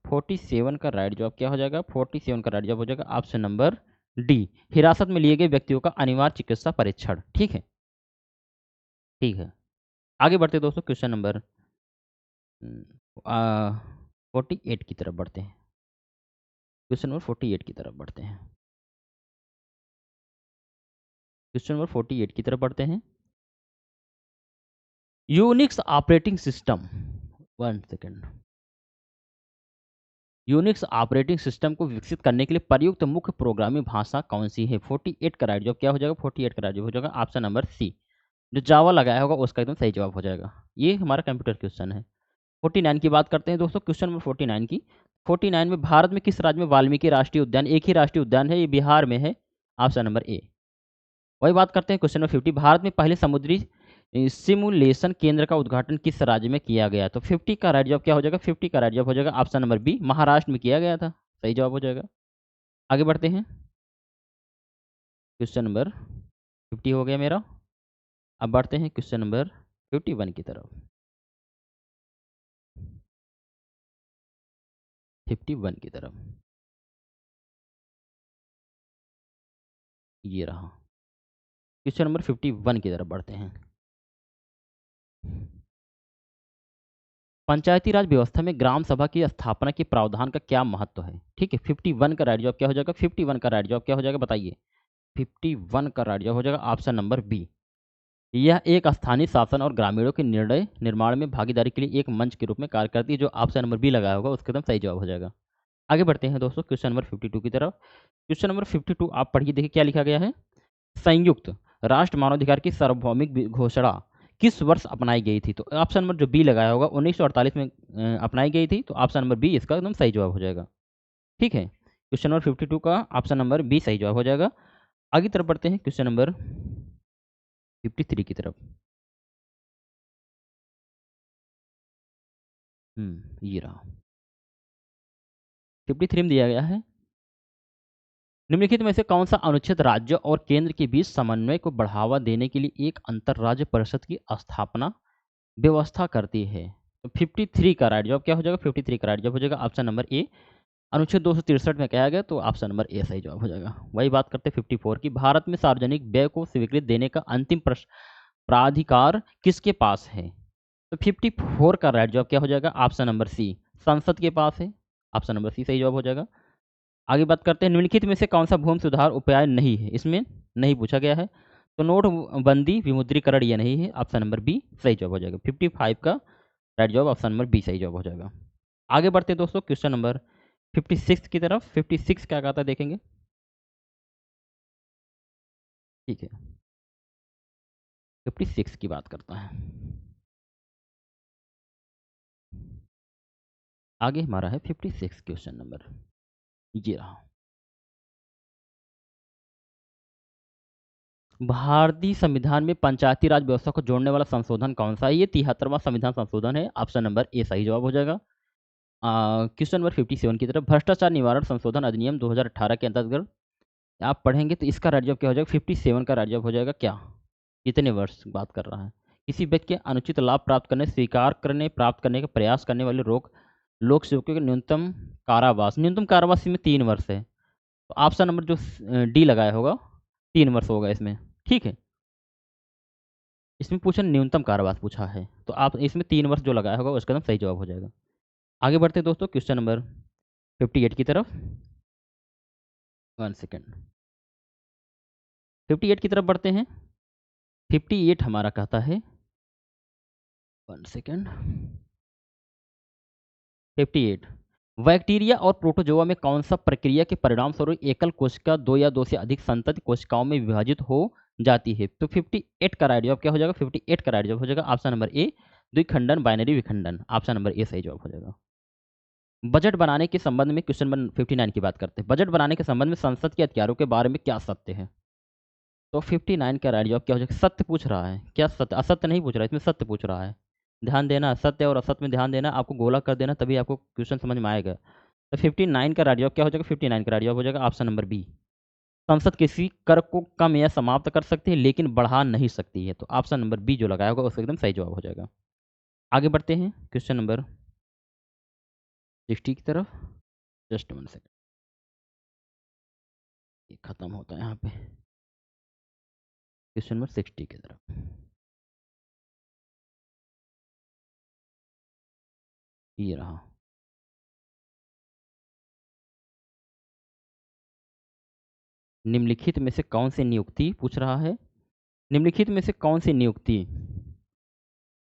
47 का राइट जवाब क्या हो जाएगा? 47 का राइट जवाब हो जाएगा ऑप्शन नंबर डी, हिरासत में लिए गए व्यक्तियों का अनिवार्य चिकित्सा परीक्षण, ठीक है। ठीक है, आगे बढ़ते हैं दोस्तों क्वेश्चन नंबर 48 की तरफ बढ़ते हैं। क्वेश्चन नंबर 48 की तरफ बढ़ते हैं। क्वेश्चन नंबर 48 की तरफ बढ़ते हैं। Unix operating system, 1 second. Unix operating system को विकसित करने के लिए प्रयुक्त मुख्य प्रोग्रामिंग भाषा कौन सी है? 48 का राइट जवाब क्या हो जाएगा? 48 का राइट जवाब हो जाएगा ऑप्शन नंबर सी, जो जावा लगाया होगा उसका एकदम सही जवाब हो जाएगा। ये हमारा कंप्यूटर क्वेश्चन है। 49 की बात करते हैं दोस्तों, क्वेश्चन नंबर 49 की। 49 में भारत में किस राज्य में वाल्मीकि राष्ट्रीय उद्यान, एक ही राष्ट्रीय उद्यान है, ये बिहार में है, ऑप्शन नंबर ए। वही बात करते हैं क्वेश्चन नंबर 50। भारत में पहले समुद्री सिमुलेशन केंद्र का उद्घाटन किस राज्य में किया गया? तो 50 का राइट जवाब क्या हो जाएगा? 50 का राइट जवाब हो जाएगा ऑप्शन नंबर बी, महाराष्ट्र में किया गया था, सही जवाब हो जाएगा। आगे बढ़ते हैं, क्वेश्चन नंबर 50 हो गया मेरा। अब बढ़ते हैं क्वेश्चन नंबर 51 की तरफ। 51 की तरफ, ये रहा। क्वेश्चन नंबर 51 की तरफ बढ़ते हैं। पंचायती राज व्यवस्था में ग्राम सभा की स्थापना के प्रावधान का क्या महत्व है? ठीक है, 51 का राइट जवाब क्या हो जाएगा? 51 का राइट जवाब क्या हो जाएगा बताइए? 51 का राइट जवाब हो जाएगा ऑप्शन नंबर बी। यह एक स्थानीय शासन और ग्रामीणों के निर्णय निर्माण में भागीदारी के लिए एक मंच के रूप में कार्य करती है। जो ऑप्शन नंबर बी लगाया होगा उसका एकदम सही जवाब हो जाएगा। आगे बढ़ते हैं दोस्तों क्वेश्चन नंबर 52 की तरफ। क्वेश्चन नंबर 52 आप पढ़िए, देखिए क्या लिखा गया है। संयुक्त राष्ट्र मानवाधिकार की सार्वभौमिक घोषणा किस वर्ष अपनाई गई थी? तो ऑप्शन नंबर जो बी लगाया होगा 1948 में अपनाई गई थी। तो ऑप्शन नंबर बी इसका एकदम सही जवाब हो जाएगा। ठीक है, क्वेश्चन नंबर 52 का ऑप्शन नंबर बी सही जवाब हो जाएगा। आगे तरफ बढ़ते हैं क्वेश्चन नंबर 53 की तरफ। ये रहा 53 में दिया गया है। निम्नलिखित में से कौन सा अनुच्छेद राज्य और केंद्र के बीच समन्वय को बढ़ावा देने के लिए एक अंतर्राज्य परिषद की स्थापना व्यवस्था करती है? तो 53 का राइट जवाब क्या हो जाएगा? 53 का राइट जवाब हो जाएगा ऑप्शन नंबर ए। अनुच्छेद 263 में कहा गया, तो ऑप्शन नंबर ए सही जवाब हो जाएगा। वही बात करते हैं 54 की। भारत में सार्वजनिक व्यय को स्वीकृति देने का अंतिम प्राधिकार किसके पास है? तो 54 का राइट जवाब क्या हो जाएगा? ऑप्शन नंबर सी, संसद के पास है। ऑप्शन नंबर सी सही जवाब हो जाएगा। आगे बात करते हैं निम्नलिखित में से कौन सा भूमि सुधार उपाय नहीं है? इसमें नहीं पूछा गया है। तो नोटबंदी विमुद्रीकरण ये नहीं है। ऑप्शन नंबर बी सही जवाब हो जाएगा। 55 का राइट जवाब ऑप्शन नंबर बी सही जवाब हो जाएगा। आगे बढ़ते हैं दोस्तों क्वेश्चन नंबर 56 की तरफ। 56 क्या कहता है देखेंगे। ठीक है, 56 की बात करता है। आगे हमारा है 56 क्वेश्चन नंबर, ये रहा। भारतीय संविधान में पंचायती राज व्यवस्था को जोड़ने वाला संशोधन कौन सा है? ये 73वां संविधान संशोधन है। ऑप्शन नंबर ए सही जवाब हो जाएगा। क्वेश्चन नंबर 57 की तरफ। भ्रष्टाचार निवारण संशोधन अधिनियम 2018 के अंतर्गत आप पढ़ेंगे तो इसका राइट जवाब क्या हो जाएगा? 57 का राइट जवाब हो जाएगा क्या? कितने वर्ष बात कर रहा है? किसी व्यक्ति के अनुचित लाभ प्राप्त करने, स्वीकार करने, प्राप्त करने का प्रयास करने वाले लोक सेवकों के न्यूनतम कारावास में 3 वर्ष है। तो ऑप्शन नंबर जो डी लगाया होगा 3 वर्ष होगा इसमें। ठीक है, इसमें पूछा न्यूनतम कारावास पूछा है, तो आप इसमें 3 वर्ष जो लगाया होगा उसका एकदम सही जवाब हो जाएगा। आगे बढ़ते हैं दोस्तों क्वेश्चन नंबर 58 की तरफ। 1 सेकेंड, 58 की तरफ बढ़ते हैं। 58 हमारा कहता है, 1 सेकेंड, 58 बैक्टीरिया और प्रोटोजोआ में कौन सा प्रक्रिया के परिणाम स्वरूप एकल कोशिका 2 या 2 से अधिक संतति कोशिकाओं में विभाजित हो जाती है? तो 58 का राइट जवाब क्या हो जाएगा? 58 का राइट जवाब हो जाएगा ऑप्शन नंबर ए, द्विखंडन बाइनरी विखंडन। ऑप्शन नंबर ए सही जवाब हो जाएगा। बजट बनाने के संबंध में क्वेश्चन नंबर 59 की बात करते हैं। बजट बनाने के संबंध में संसद के अधिकारों के बारे में क्या सत्य है? तो 59 का राइट जवाब क्या हो जाएगा? सत्य पूछ रहा है क्या? सत्य, असत्य नहीं पूछ रहा है, इसमें सत्य पूछ रहा है। ध्यान देना, सत्य और असत्य में ध्यान देना, आपको गोला कर देना तभी आपको क्वेश्चन समझ में आएगा। तो 59 का राइट जवाब क्या हो जाएगा? 59 का राइट जवाब हो जाएगा ऑप्शन नंबर बी। संसद किसी कर को कम या समाप्त कर सकती है लेकिन बढ़ा नहीं सकती है। तो ऑप्शन नंबर बी जो लगाया होगा उसका एकदम सही जवाब हो जाएगा। आगे बढ़ते हैं क्वेश्चन नंबर 60 की तरफ। जस्ट 1 सेकेंड, ये खत्म होता है यहाँ पे। क्वेश्चन नंबर 60 की तरफ, ये रहा। निम्नलिखित में से कौन सी नियुक्ति पूछ रहा है? निम्नलिखित में से कौन सी नियुक्ति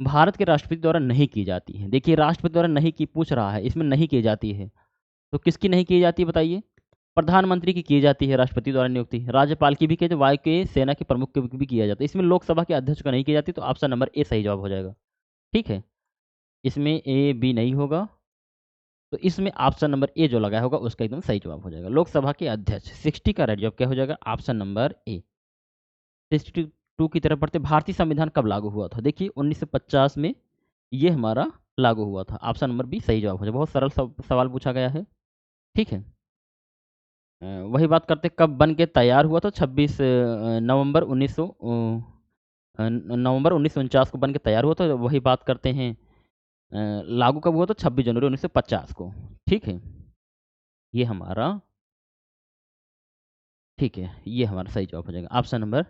भारत के राष्ट्रपति द्वारा नहीं की जाती है? देखिए राष्ट्रपति द्वारा नहीं की पूछ रहा है, इसमें नहीं की जाती है। तो किसकी नहीं की जाती है बताइए? प्रधानमंत्री की जाती है राष्ट्रपति द्वारा नियुक्ति, राज्यपाल की भी की जाती है, वायु के सेना के प्रमुख की भी किया जाता है। इसमें लोकसभा के अध्यक्ष का नहीं की जाती। तो ऑप्शन नंबर ए सही जवाब हो जाएगा। ठीक है, इसमें ए बी नहीं होगा, तो इसमें ऑप्शन नंबर ए जो लगा होगा उसका एकदम सही जवाब हो जाएगा, लोकसभा के अध्यक्ष। 60 का राइट जवाब क्या हो जाएगा? Option number A. 62 की तरफ बढ़ते। भारतीय संविधान कब लागू हुआ था? देखिए 1950 में ये हमारा लागू हुआ था। ऑप्शन नंबर बी सही जवाब हो जाएगा। बहुत सरल सवाल पूछा गया है। ठीक है, वही बात करते कब बन के तैयार हुआ था? 26 नवंबर 1949 को बन के तैयार हुआ था। वही बात करते हैं लागू कब हुआ था? 26 जनवरी 1950 को। ठीक है, ये हमारा, ठीक है, ये हमारा सही जवाब हो जाएगा ऑप्शन नंबर,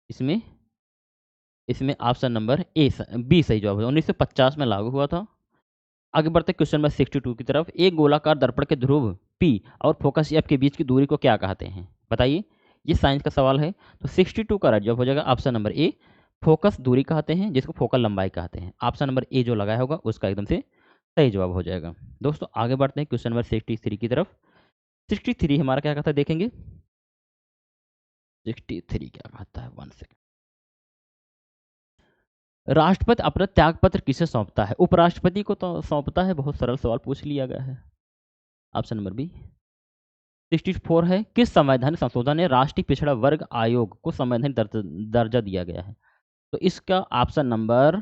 इसमें इसमें ऑप्शन नंबर ए बी सही जवाब हो जाएगा। 1950 में लागू हुआ था। आगे बढ़ते क्वेश्चन नंबर 62 की तरफ। एक गोलाकार दर्पण के ध्रुव P और फोकस F के बीच की दूरी को क्या कहते हैं? बताइए, ये साइंस का सवाल है। तो 62 का राइट जवाब हो जाएगा ऑप्शन नंबर ए, फोकस दूरी कहते हैं, जिसको फोकल लंबाई कहते हैं। ऑप्शन नंबर ए जो लगाया होगा उसका एकदम से सही जवाब हो जाएगा। दोस्तों आगे बढ़ते हैं क्वेश्चन नंबर 63 की तरफ। 63 हमारा क्या कहता है देखेंगे। 63 क्या कहता है, 1 सेकेंड। राष्ट्रपति अपना त्यागपत्र किसे सौंपता है? उपराष्ट्रपति को तो सौंपता है। बहुत सरल सवाल पूछ लिया गया है। Option number B. 64 है, किस संवैधानिक संशोधन ने राष्ट्रीय पिछड़ा वर्ग आयोग को संवैधानिक दर्जा दिया गया है? तो इसका ऑप्शन नंबर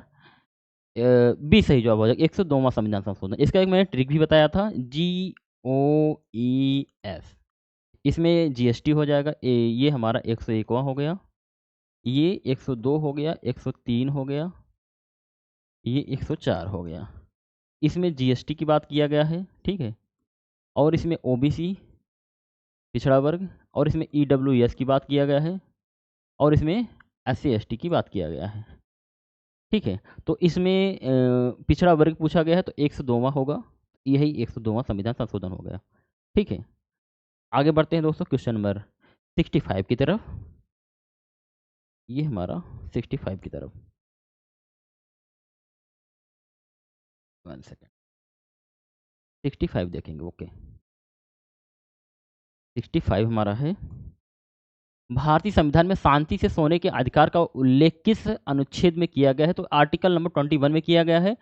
बी सही जवाब हो जाएगा, 102वां संविधान संशोधन। इसका एक मैंने ट्रिक भी बताया था, GOES। इसमें जीएसटी हो जाएगा। ये हमारा 101वां हो गया, ये 102 हो गया, 103 हो गया, ये 104 हो गया। इसमें जीएसटी की बात किया गया है, ठीक है। और इसमें ओबीसी पिछड़ा वर्ग, और इसमें ईडब्ल्यूएस की बात किया गया है, और इसमें एससी एसटी की बात किया गया है, ठीक है। तो इसमें पिछड़ा वर्ग पूछा गया है तो 102वां होगा, यही 102वां संविधान संशोधन हो गया, ठीक है। आगे बढ़ते हैं दोस्तों क्वेश्चन नंबर 65 की तरफ। ये हमारा 65 की तरफ, 1 सेकेंड। 65 देखेंगे, ओके। 65 हमारा है, भारतीय संविधान में शांति से सोने के अधिकार का उल्लेख किस अनुच्छेद में किया गया है? तो आर्टिकल नंबर 21 में किया गया है।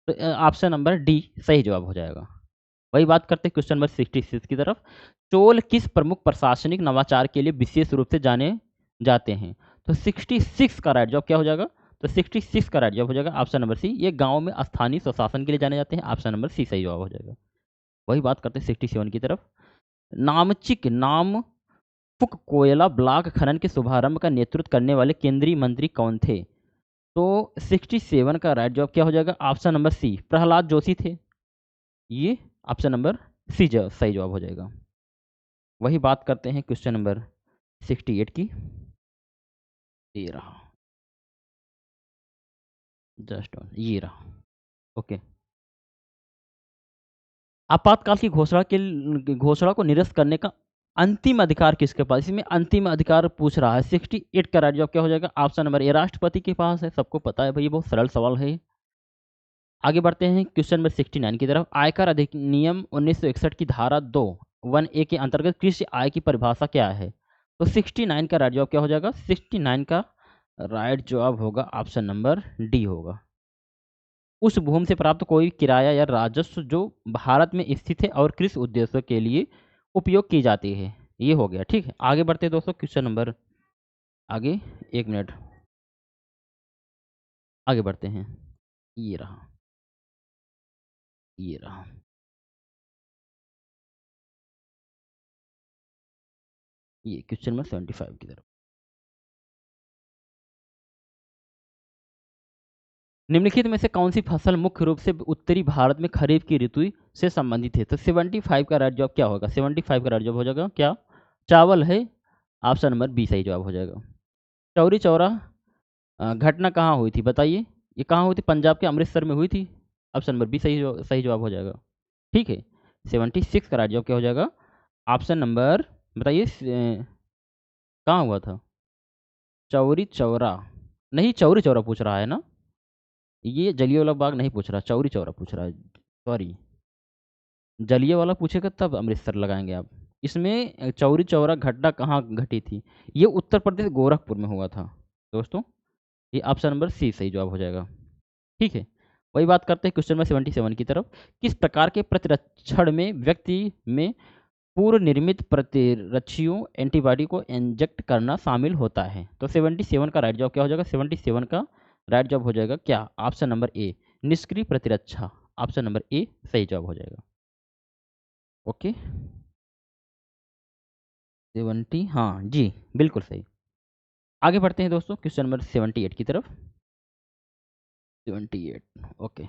तो ऑप्शन नंबर डी सही जवाब हो जाएगा। वही बात करते हैं क्वेश्चन नंबर 66 की तरफ। चोल किस प्रमुख प्रशासनिक नवाचार के लिए विशेष रूप से जाने जाते हैं? तो 66 का राइट जवाब क्या हो जाएगा? तो 66 का राइट जवाब हो जाएगा ऑप्शन नंबर सी, ये गांव में स्थानीय स्वशासन के लिए जाने जाते हैं। ऑप्शन नंबर सी सही जवाब हो जाएगा। वही बात करते हैं 67 की तरफ। नामचिक नाम फुक कोयला ब्लॉक खनन के शुभारंभ का नेतृत्व करने वाले केंद्रीय मंत्री कौन थे? तो 67 का राइट जवाब क्या हो जाएगा? Option number C, Prahlad Joshi थे। ये ऑप्शन नंबर सी सही जवाब हो जाएगा। वही बात करते हैं क्वेश्चन नंबर 68 की। ये रहा, जस्ट ये रहा, ओके। आपातकाल की घोषणा को निरस्त करने का अंतिम अधिकार किसके पास? इसमें अंतिम अधिकार पूछ रहा है। 68 का राइट जवाब क्या हो जाएगा? ऑप्शन नंबर ए, राष्ट्रपति के पास है। सबको पता है भाई, ये बहुत सरल सवाल है। आगे बढ़ते हैं क्वेश्चन नंबर 69 की तरफ। आयकर अधिनियम 1961 की धारा 2 1A के अंतर्गत कृषि आय की परिभाषा क्या है? तो 69 का राइट जवाब क्या हो जाएगा? 69 का राइट जवाब होगा ऑप्शन नंबर डी होगा। उस भूमि से प्राप्त कोई किराया या राजस्व जो भारत में स्थित है और कृषि उद्देश्यों के लिए उपयोग की जाती है। ये हो गया, ठीक है। आगे बढ़ते हैं दोस्तों क्वेश्चन नंबर, आगे 1 मिनट, आगे बढ़ते हैं। ये रहा, ये रहा, ये क्वेश्चन नंबर 75 की तरफ। निम्नलिखित में से कौन सी फसल मुख्य रूप से उत्तरी भारत में खरीफ की ऋतु से संबंधित है? तो 75 का राइट जवाब क्या होगा? 75 का राइट जवाब हो जाएगा क्या? चावल है। ऑप्शन नंबर बी सही जवाब हो जाएगा। चौरी चौरा घटना कहाँ हुई थी बताइए? ये कहाँ हुई थी? पंजाब के अमृतसर में हुई थी। ऑप्शन नंबर बी सही जवाब हो जाएगा, ठीक है। 76 का राइट जवाब क्या हो जाएगा? ऑप्शन नंबर बताइए, कहाँ हुआ था? चौरी चौरा नहीं, चौरी चौरा पूछ रहा है ना, ये जलियांवाला बाग नहीं पूछ रहा, चौरी चौरा पूछ रहा है, सॉरी। जलियांवाला पूछेगा तब अमृतसर लगाएंगे आप। इसमें चौरी चौरा घटना कहाँ घटी थी? ये उत्तर प्रदेश गोरखपुर में हुआ था दोस्तों। ये ऑप्शन नंबर सी सही जवाब हो जाएगा, ठीक है। वही बात करते हैं क्वेश्चन नंबर 77 की तरफ। किस प्रकार के प्रतिरक्षण में व्यक्ति में पूर्व निर्मित प्रतिरक्षियों एंटीबॉडी को इंजेक्ट करना शामिल होता है? तो 77 का राइट जवाब क्या हो जाएगा? 77 का राइट जवाब हो जाएगा क्या? ऑप्शन नंबर ए, निष्क्रिय प्रतिरक्षा। ऑप्शन नंबर ए सही जवाब हो जाएगा, ओके। 70, हाँ जी बिल्कुल सही। आगे बढ़ते हैं दोस्तों क्वेश्चन नंबर 78 की तरफ। 78, ओके।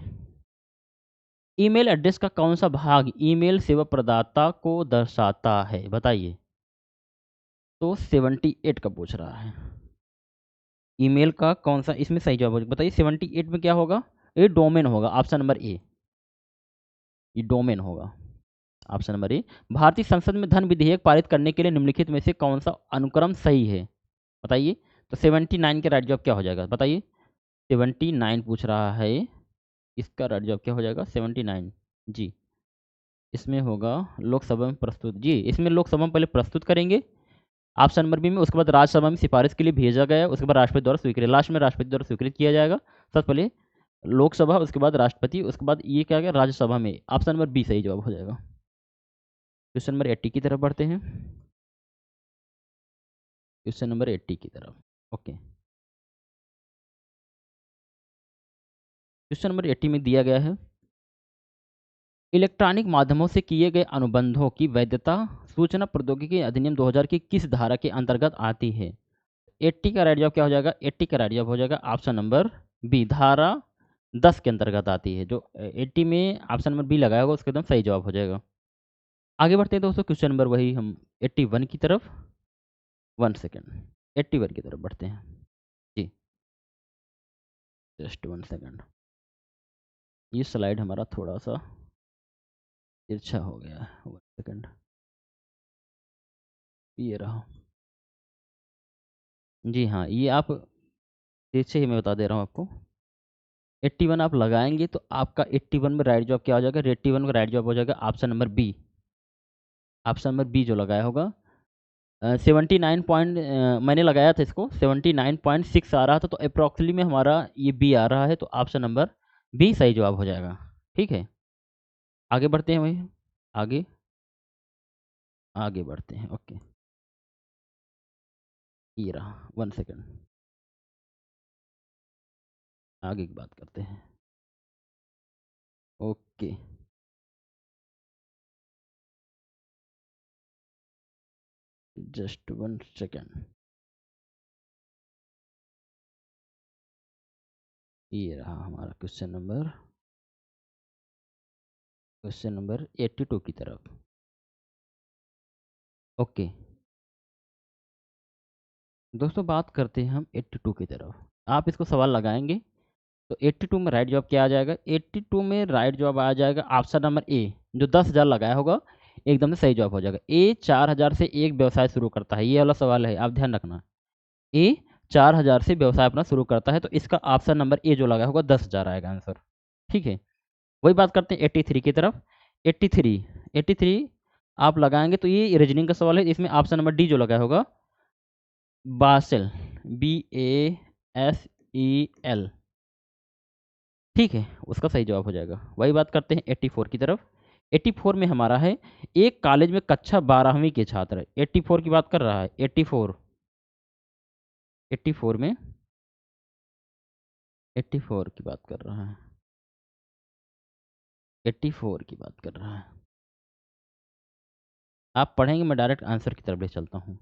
ईमेल एड्रेस का कौन सा भाग ईमेल सेवा प्रदाता को दर्शाता है? बताइए। तो 78 का पूछ रहा है, ईमेल का कौन सा इसमें सही जवाब होगा? बताइए 78 में क्या होगा? ये डोमेन होगा, ऑप्शन नंबर ए। ये डोमेन होगा। Option number A. भारतीय संसद में धन विधेयक पारित करने के लिए निम्नलिखित में से कौन सा अनुक्रम सही है, बताइए। तो 79 का राइट जवाब क्या हो जाएगा, बताइए। 79 पूछ रहा है, इसका राइट जवाब क्या हो जाएगा, 79। जी, इसमें होगा लोकसभा में प्रस्तुत। जी, इसमें लोकसभा में पहले प्रस्तुत करेंगे ऑप्शन नंबर बी में, उसके बाद राज्यसभा में सिफारिश के लिए भेजा गया, उसके बाद राष्ट्रपति द्वारा स्वीकृत, लास्ट में राष्ट्रपति द्वारा स्वीकृत किया जाएगा। सबसे पहले लोकसभा, उसके बाद राष्ट्रपति, उसके बाद ये क्या गया राज्यसभा में। ऑप्शन नंबर बी सही जवाब हो जाएगा। क्वेश्चन नंबर 80 की तरफ बढ़ते हैं। क्वेश्चन नंबर 80 की तरफ। ओके, क्वेश्चन नंबर 80 में दिया गया है, इलेक्ट्रॉनिक माध्यमों से किए गए अनुबंधों की वैधता सूचना प्रौद्योगिकी अधिनियम 2000 की किस धारा के अंतर्गत आती है। 80 का राइट जवाब क्या हो जाएगा, 80 का राइट जवाब हो जाएगा ऑप्शन नंबर बी, धारा 10 के अंतर्गत आती है। जो 80 में ऑप्शन नंबर बी लगाया होगा उसका एकदम सही जवाब हो जाएगा। आगे बढ़ते हैं दोस्तों, क्वेश्चन नंबर वही हम 81 की तरफ। 1 सेकेंड, 81 की तरफ बढ़ते हैं। जी, जस्ट 1 सेकेंड, ये स्लाइड हमारा थोड़ा सा तिरछा हो गया है। 1 सेकेंड, ये रहा। जी हाँ, ये आप तिरछे ही मैं बता दे रहा हूँ आपको। 81 आप लगाएंगे तो आपका 81 में राइट जवाब क्या हो जाएगा, 81 का राइट जवाब हो जाएगा option number B. Option number B जो लगाया होगा 79 पॉइंट, मैंने लगाया था इसको 79.6 आ रहा था, तो अप्रॉक्सीमेटली में हमारा ये बी आ रहा है, तो ऑप्शन नंबर बी सही जवाब हो जाएगा। ठीक है, आगे बढ़ते हैं वही, आगे आगे बढ़ते हैं। ओके, ये रहा। 1 सेकेंड, आगे की बात करते हैं। ओके, जस्ट 1 सेकेंड, ये रहा हमारा क्वेश्चन नंबर 82 की तरफ। ओके दोस्तों, बात करते हैं हम 82 की तरफ। आप इसको सवाल लगाएंगे तो 82 में राइट जवाब क्या आ जाएगा, 82 में राइट जवाब आ जाएगा ऑप्शन नंबर ए। जो 10,000 लगाया होगा एकदम से सही जवाब हो जाएगा। ए 4,000 से एक व्यवसाय शुरू करता है, ये वाला सवाल है, आप ध्यान रखना। ए 4,000 से व्यवसाय अपना शुरू करता है, तो इसका ऑप्शन नंबर ए जो लगाया होगा 10,000 आएगा आंसर। ठीक है, वही बात करते हैं 83 की तरफ। 83, 83 आप लगाएंगे तो ये रीजनिंग का सवाल है, इसमें ऑप्शन नंबर डी जो लगाया होगा बासेल, BASEL, ठीक है, उसका सही जवाब हो जाएगा। वही बात करते हैं 84 की तरफ। 84 में हमारा है, एक कॉलेज में कक्षा 12वीं के छात्र, 84 की बात कर रहा है। 84, 84 में 84 की बात कर रहा है, 84 की बात कर रहा है। आप पढ़ेंगे, मैं डायरेक्ट आंसर की तरफ ले चलता हूँ।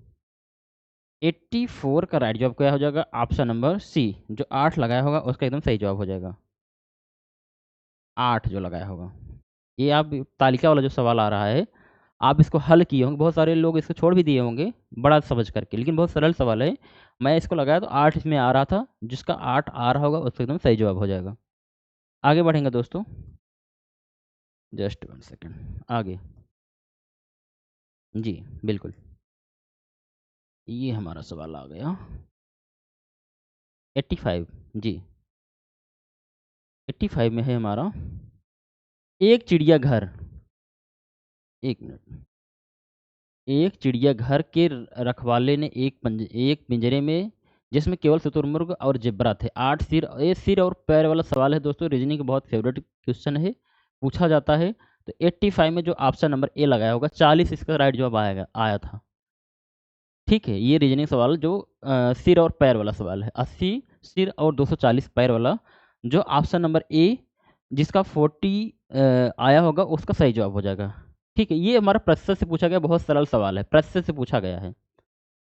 84 का राइट जवाब क्या हो जाएगा, ऑप्शन नंबर सी। जो 8 लगाया होगा उसका एकदम सही जवाब हो जाएगा, 8 जो लगाया होगा। ये आप तालिका वाला जो सवाल आ रहा है, आप इसको हल किए होंगे, बहुत सारे लोग इसको छोड़ भी दिए होंगे बड़ा समझ करके, लेकिन बहुत सरल सवाल है। मैं इसको लगाया तो 8 इसमें आ रहा था, जिसका 8 आ रहा होगा उसका एकदम सही जवाब हो जाएगा। आगे बढ़ेंगे दोस्तों, जस्ट 1 सेकेंड, आगे। जी बिल्कुल, ये हमारा सवाल आ गया 85। जी, 85 में है हमारा, एक चिड़ियाघर, एक मिनट, एक चिड़ियाघर के रखवाले ने एक पिंजरे में, जिसमें केवल शुतुरमुर्ग और जिब्रा थे, 8 सिर, ये सिर और पैर वाला सवाल है दोस्तों, रीजनिंग का बहुत फेवरेट क्वेश्चन है, पूछा जाता है। तो 85 में जो ऑप्शन नंबर ए लगाया होगा, 40 इसका राइट जवाब आएगा, आया था। ठीक है, ये रीजनिंग सवाल जो सिर और पैर वाला सवाल है, 80 सिर और 240 पैर वाला, जो ऑप्शन नंबर ए जिसका 40 आया होगा उसका सही जवाब हो जाएगा। ठीक है, ये हमारा प्रतिशत से पूछा गया बहुत सरल सवाल है, प्रतिशत से पूछा गया है,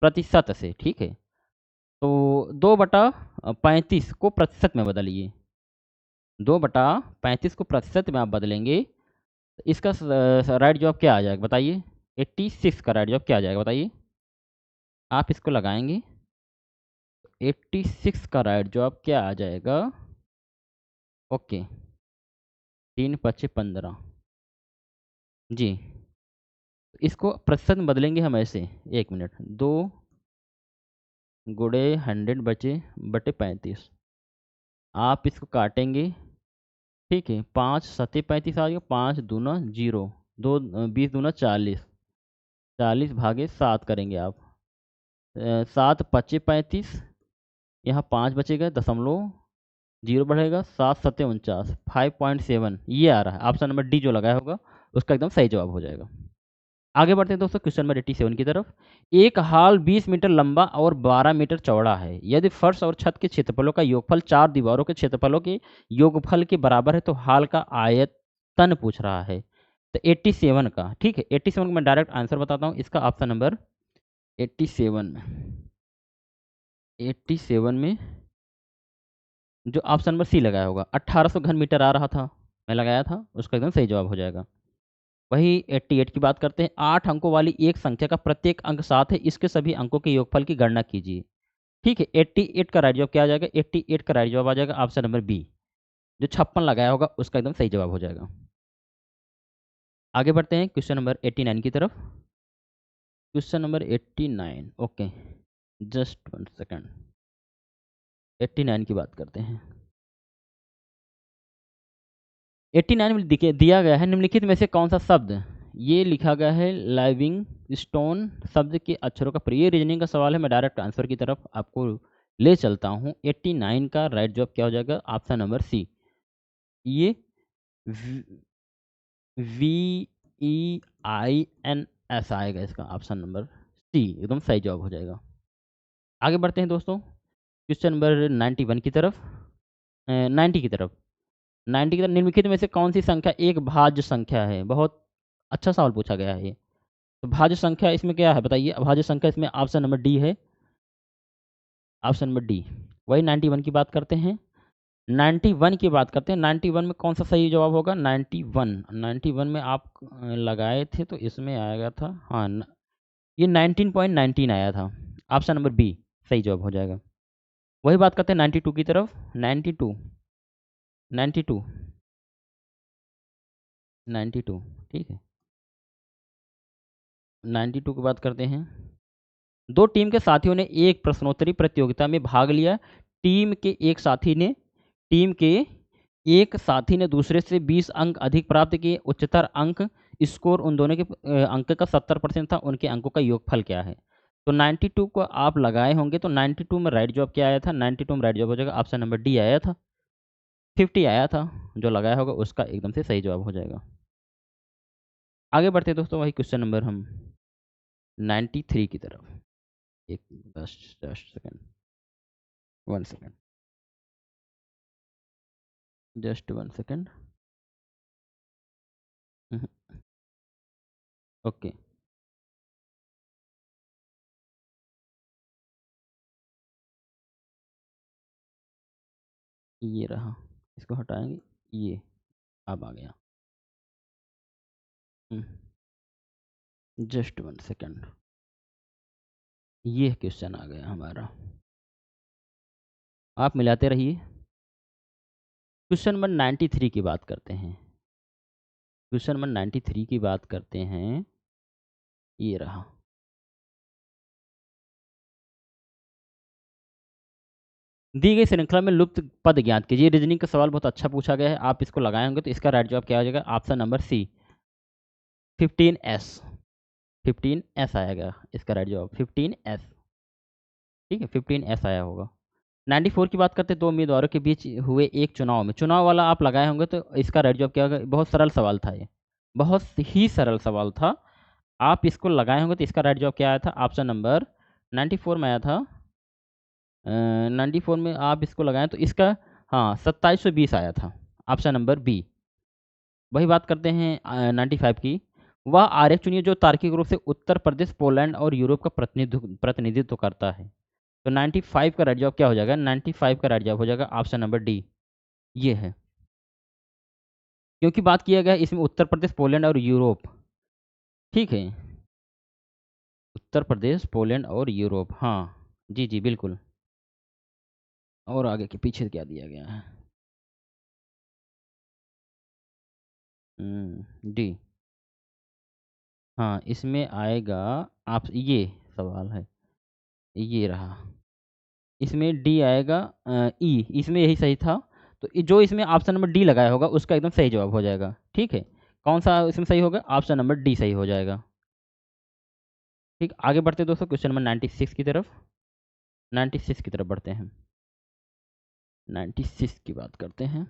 प्रतिशत से। ठीक है, तो 2/35 को प्रतिशत में बदलिए, 2/35 को प्रतिशत में आप बदलेंगे तो इसका राइट जवाब क्या आ जाएगा बताइए, 86 का राइट जवाब क्या आ जाएगा बताइए। आप इसको लगाएंगे 86 का राइट जवाब क्या आ जाएगा। ओके, 3 × 5 = 15, जी। इसको प्रतिशत में बदलेंगे हम ऐसे, 1 मिनट, 2 गुणे 100 बटे 35। आप इसको काटेंगे, ठीक है, 5 सत्ते 35 आ गया, 5 दूना 0, 2 20 दूना 40, 40 भागे 7 करेंगे आप। 7 पच्चे 35, यहाँ 5 बचेगा, दशमलव 0 बढ़ेगा, 7 सत्ते 49, 5.7 ये आ रहा है। ऑप्शन नंबर डी जो लगाया होगा उसका एकदम सही जवाब हो जाएगा। आगे बढ़ते हैं दोस्तों क्वेश्चन नंबर 87 की तरफ। एक हॉल 20 मीटर लंबा और 12 मीटर चौड़ा है। यदि फर्श और छत के क्षेत्रफलों का योगफल 4 दीवारों के क्षेत्रफलों के योगफल के बराबर है तो हॉल का आयतन पूछ रहा है। तो 87 का, ठीक है, 87 का मैं डायरेक्ट आंसर बताता हूँ इसका। ऑप्शन नंबर 87 में, 87 में जो ऑप्शन नंबर सी लगाया होगा, 1800 घन मीटर आ रहा था, मैं लगाया था, उसका एकदम सही जवाब हो जाएगा। वही 88 की बात करते हैं। 8 अंकों वाली एक संख्या का प्रत्येक अंक 7 है, इसके सभी अंकों के योगफल की गणना कीजिए। ठीक है, 88 का राइट जवाब क्या आ जाएगा? 88 का राइट जवाब आ जाएगा ऑप्शन नंबर बी, जो 56 लगाया होगा उसका एकदम सही जवाब हो जाएगा। आगे बढ़ते हैं क्वेश्चन नंबर 89 की तरफ। Question number 89, okay, just 1 second, 89 की बात करते हैं। 89 में दिया गया है निम्नलिखित में से कौन सा शब्द, ये लिखा गया है लाइविंग स्टोन शब्द के अक्षरों का प्रयोग। ये रीजनिंग का सवाल है, मैं डायरेक्ट आंसर की तरफ आपको ले चलता हूँ। 89 का राइट जवाब क्या हो जाएगा? ऑप्शन नंबर सी, ये VEINS आएगा इसका। ऑप्शन नंबर सी एकदम सही जवाब हो जाएगा। आगे बढ़ते हैं दोस्तों क्वेश्चन नंबर 91 की तरफ, 90 की तरफ। 90 की तरफ निम्नलिखित में से कौन सी संख्या एक भाज्य संख्या है? बहुत अच्छा सवाल पूछा गया है ये। तो भाज्य संख्या इसमें क्या है बताइए? भाज्य संख्या इसमें ऑप्शन नंबर डी है, ऑप्शन नंबर डी। वही 91 की बात करते हैं, 91 की बात करते हैं। 91 में कौन सा सही जवाब होगा? 91, 91 में आप लगाए थे तो इसमें आएगा था, हाँ ये 19.19 आया था। ऑप्शन नंबर बी सही जवाब हो जाएगा। वही बात करते हैं 92 की तरफ। 92, 92, 92, ठीक है, 92 की बात करते हैं। दो टीम के साथियों ने एक प्रश्नोत्तरी प्रतियोगिता में भाग लिया। टीम के एक साथी ने दूसरे से 20 अंक अधिक प्राप्त किए। उच्चतर अंक स्कोर उन दोनों के अंक का 70% था। उनके अंकों का योगफल क्या है? तो 92 को आप लगाए होंगे तो 92 में राइट जवाब क्या आया था? 92 में राइट जवाब हो जाएगा ऑप्शन नंबर डी आया था। 50 आया था, जो लगाया होगा उसका एकदम से सही जवाब हो जाएगा। आगे बढ़ते हैं दोस्तों, वही क्वेश्चन नंबर हम 93 की तरफ। एक 10 second, 1 second, just 1 second. Okay, ये रहा, इसको हटाएंगे, ये अब आ गया। जस्ट 1 सेकेंड, ये क्वेश्चन आ गया हमारा, आप मिलाते रहिए। क्वेश्चन नंबर 93 की बात करते हैं। क्वेश्चन नंबर 93 की बात करते हैं, ये रहा। दी गई श्रृंखला में लुप्त पद ज्ञात कीजिए। रीजनिंग का सवाल बहुत अच्छा पूछा गया है, आप इसको लगाए होंगे तो इसका राइट जवाब क्या हो जाएगा? ऑप्शन नंबर सी, 15S, 15S आएगा इसका राइट जवाब, 15S, ठीक है, 15S आया होगा। 94 की बात करते हैं। दो उम्मीदवारों के बीच हुए एक चुनाव में, चुनाव वाला आप लगाए होंगे तो इसका राइट जवाब क्या होगा? बहुत सरल सवाल था ये, बहुत ही सरल सवाल था। आप इसको लगाए होंगे तो इसका राइट जवाब क्या आया था? ऑप्शन नंबर 94 में आया था। 94 में आप इसको लगाएं तो इसका, हाँ, 2720 आया था, ऑप्शन नंबर बी। वही बात करते हैं 95 की। वह आरेख चुनिए जो तार्किक रूप से उत्तर प्रदेश, पोलैंड और यूरोप का प्रतिनिधित्व करता है। तो 95 का राइट जवाब क्या हो जाएगा? 95 का राइट जवाब हो जाएगा ऑप्शन नंबर डी, ये है। क्योंकि बात किया गया इसमें उत्तर प्रदेश, पोलैंड और यूरोप, ठीक है, उत्तर प्रदेश, पोलैंड और यूरोप, हाँ, जी जी बिल्कुल। और आगे के पीछे क्या दिया गया है? डी। हाँ, इसमें आएगा। आप ये सवाल है, ये रहा। इसमें डी आएगा, ई, इसमें यही सही था। तो जो इसमें ऑप्शन नंबर डी लगाया होगा उसका एकदम सही जवाब हो जाएगा। ठीक है, कौन सा इसमें सही होगा? ऑप्शन नंबर डी सही हो जाएगा। ठीक, आगे बढ़ते हैं दोस्तों क्वेश्चन नंबर 96 की तरफ। 96 की तरफ बढ़ते हैं। 96 की बात करते हैं।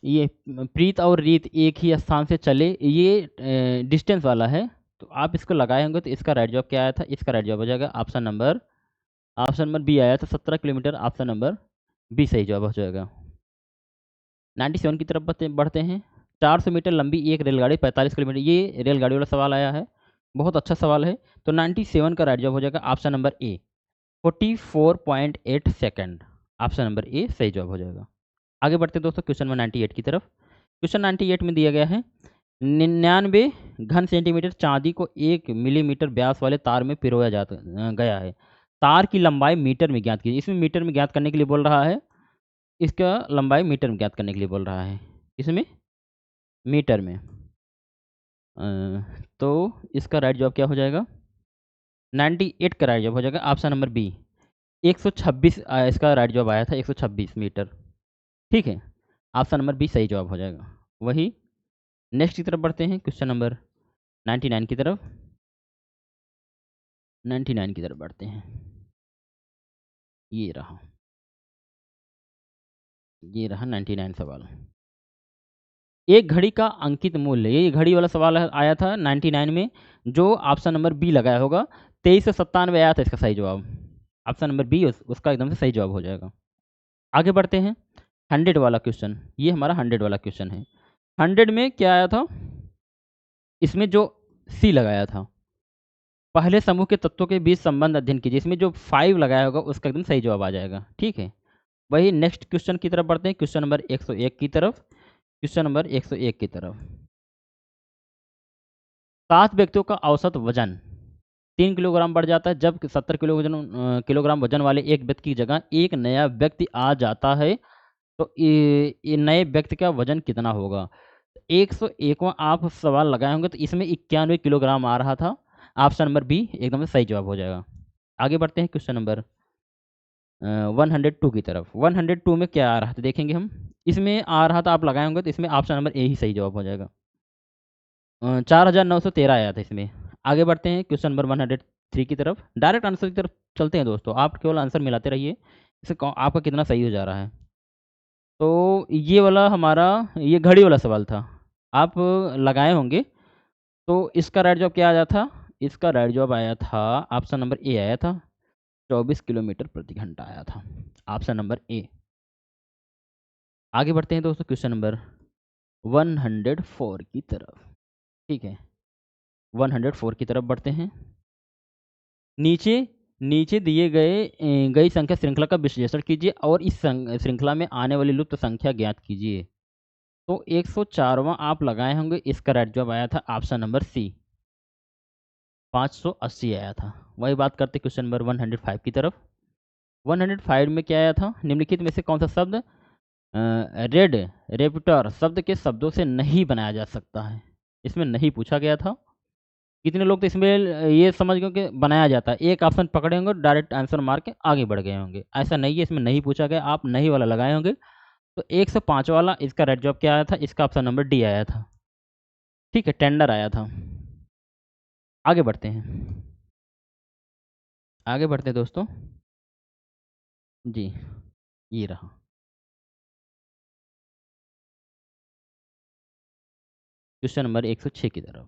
ये प्रीत और रीत एक ही स्थान से चले, ये डिस्टेंस वाला है। तो आप इसको लगाए होंगे तो इसका राइट जवाब क्या आया था? इसका राइट जवाब हो जाएगा ऑप्शन नंबर बी आया था, 17 किलोमीटर। ऑप्शन नंबर बी सही जवाब हो जाएगा। 97 की तरफ बढ़ते हैं। 400 मीटर लंबी एक रेलगाड़ी 45 किलोमीटर, ये रेलगाड़ी वाला सवाल आया है, बहुत अच्छा सवाल है। तो 97 का राइट जवाब हो जाएगा option number A, 44.8 second. Option number A सही जवाब हो जाएगा। आगे बढ़ते हैं दोस्तों क्वेश्चन नंबर 98 की तरफ। क्वेश्चन 98 में दिया गया है 99 घन सेंटीमीटर चांदी को 1 मिलीमीटर व्यास वाले तार में पिरोया गया है। तार की लंबाई मीटर में ज्ञात कीजिए। इसमें मीटर में ज्ञात करने के लिए बोल रहा है, इसका लंबाई मीटर में ज्ञात करने के लिए बोल रहा है, इसमें मीटर में। तो इसका राइट जवाब क्या हो जाएगा? 98 का राइट जवाब हो जाएगा ऑप्शन नंबर बी, 126। इसका राइट जवाब आया था 126 मीटर। ठीक है, ऑप्शन नंबर बी सही जवाब हो जाएगा। वही नेक्स्ट की तरफ बढ़ते हैं, क्वेश्चन नंबर 99 की तरफ। 99 की तरफ बढ़ते हैं। ये रहा, ये रहा 99 सवाल। एक घड़ी का अंकित मूल्य, ये घड़ी वाला सवाल आया था 99 में, जो ऑप्शन नंबर बी लगाया होगा। 2397 आया था इसका सही जवाब। ऑप्शन नंबर बी उसका एकदम से सही जवाब हो जाएगा। आगे बढ़ते हैं 100 वाला क्वेश्चन। ये हमारा 100 वाला क्वेश्चन है। 100 में क्या आया था? इसमें जो सी लगाया था, पहले समूह के तत्वों के बीच संबंध अध्ययन कीजिए। इसमें जो 5 लगाया होगा उसका एकदम सही जवाब आ जाएगा। ठीक है, वही नेक्स्ट क्वेश्चन की तरफ बढ़ते हैं, क्वेश्चन नंबर 101 की तरफ। क्वेश्चन नंबर 101 की तरफ। 7 व्यक्तियों का औसत वजन 3 किलोग्राम बढ़ जाता है जब 70 किलोग्राम वजन वाले एक व्यक्ति की जगह एक नया व्यक्ति आ जाता है। तो ये नए व्यक्ति का वजन कितना होगा? 101वां आप सवाल लगाए होंगे तो इसमें 91 किलोग्राम आ रहा था। ऑप्शन नंबर बी एकदम से सही जवाब हो जाएगा। आगे बढ़ते हैं क्वेश्चन नंबर 102 की तरफ। 102 में क्या आ रहा था देखेंगे हम। इसमें आ रहा था, आप लगाए होंगे तो इसमें ऑप्शन नंबर ए ही सही जवाब हो जाएगा। 4913 आया था इसमें। आगे बढ़ते हैं क्वेश्चन नंबर 103 की तरफ। डायरेक्ट आंसर की तरफ चलते हैं दोस्तों, आप केवल आंसर मिलाते रहिए, इससे आपका कितना सही हो जा रहा है। तो ये वाला हमारा, ये घड़ी वाला सवाल था, आप लगाए होंगे। तो इसका राइट जवाब क्या आया था? इसका राइट जवाब आया था ऑप्शन नंबर ए आया था, 24 किलोमीटर प्रति घंटा आया था। Option number A. आगे बढ़ते हैं दोस्तों क्वेश्चन नंबर 104 की तरफ। ठीक है, 104 की तरफ बढ़ते हैं। नीचे नीचे दिए गई संख्या श्रृंखला का विश्लेषण कीजिए और इस श्रृंखला में आने वाली लुप्त संख्या ज्ञात कीजिए। तो 104वां आप लगाए होंगे, इसका राइट जवाब आया था ऑप्शन नंबर सी, 580 आया था। वही बात करते क्वेश्चन नंबर 105 की तरफ। 105 में क्या आया था? निम्नलिखित में से कौन सा शब्द रेड रेप्टर शब्द के शब्दों से नहीं बनाया जा सकता है? इसमें नहीं पूछा गया था। कितने लोग तो इसमें ये समझ गए कि बनाया जाता है, एक ऑप्शन पकड़े होंगे डायरेक्ट आंसर मार के आगे बढ़ गए होंगे। ऐसा नहीं है, इसमें नहीं पूछा गया, आप नहीं वाला लगाए होंगे। तो 105 वाला इसका राइट जवाब क्या आया था? इसका ऑप्शन नंबर डी आया था। ठीक है, टेंडर आया था। आगे बढ़ते हैं, आगे बढ़ते हैं दोस्तों जी। ये रहा क्वेश्चन नंबर 106 की तरफ।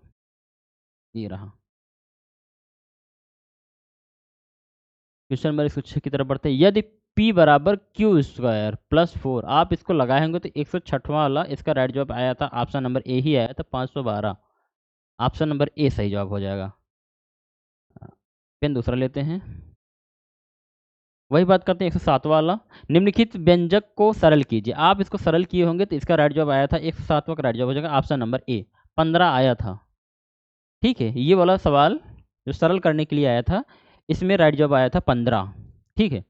ये रहा क्वेश्चन नंबर 106 की तरफ बढ़ते हैं। यदि P बराबर क्यू स्क्वायर प्लस 4, आप इसको लगाए होंगे तो 106वां वाला इसका राइट जवाब आया था ऑप्शन नंबर ए ही आया था, 512। ऑप्शन नंबर ए सही जवाब हो जाएगा। पेन दूसरा लेते हैं, वही बात करते हैं 107 वाला। निम्नलिखित व्यंजक को सरल कीजिए। आप इसको सरल किए होंगे तो इसका राइट जवाब आया था 107वां का राइट जवाब हो जाएगा ऑप्शन नंबर ए, 15 आया था। ठीक है, ये वाला सवाल जो सरल करने के लिए आया था, इसमें राइट जवाब आया था 15। ठीक है,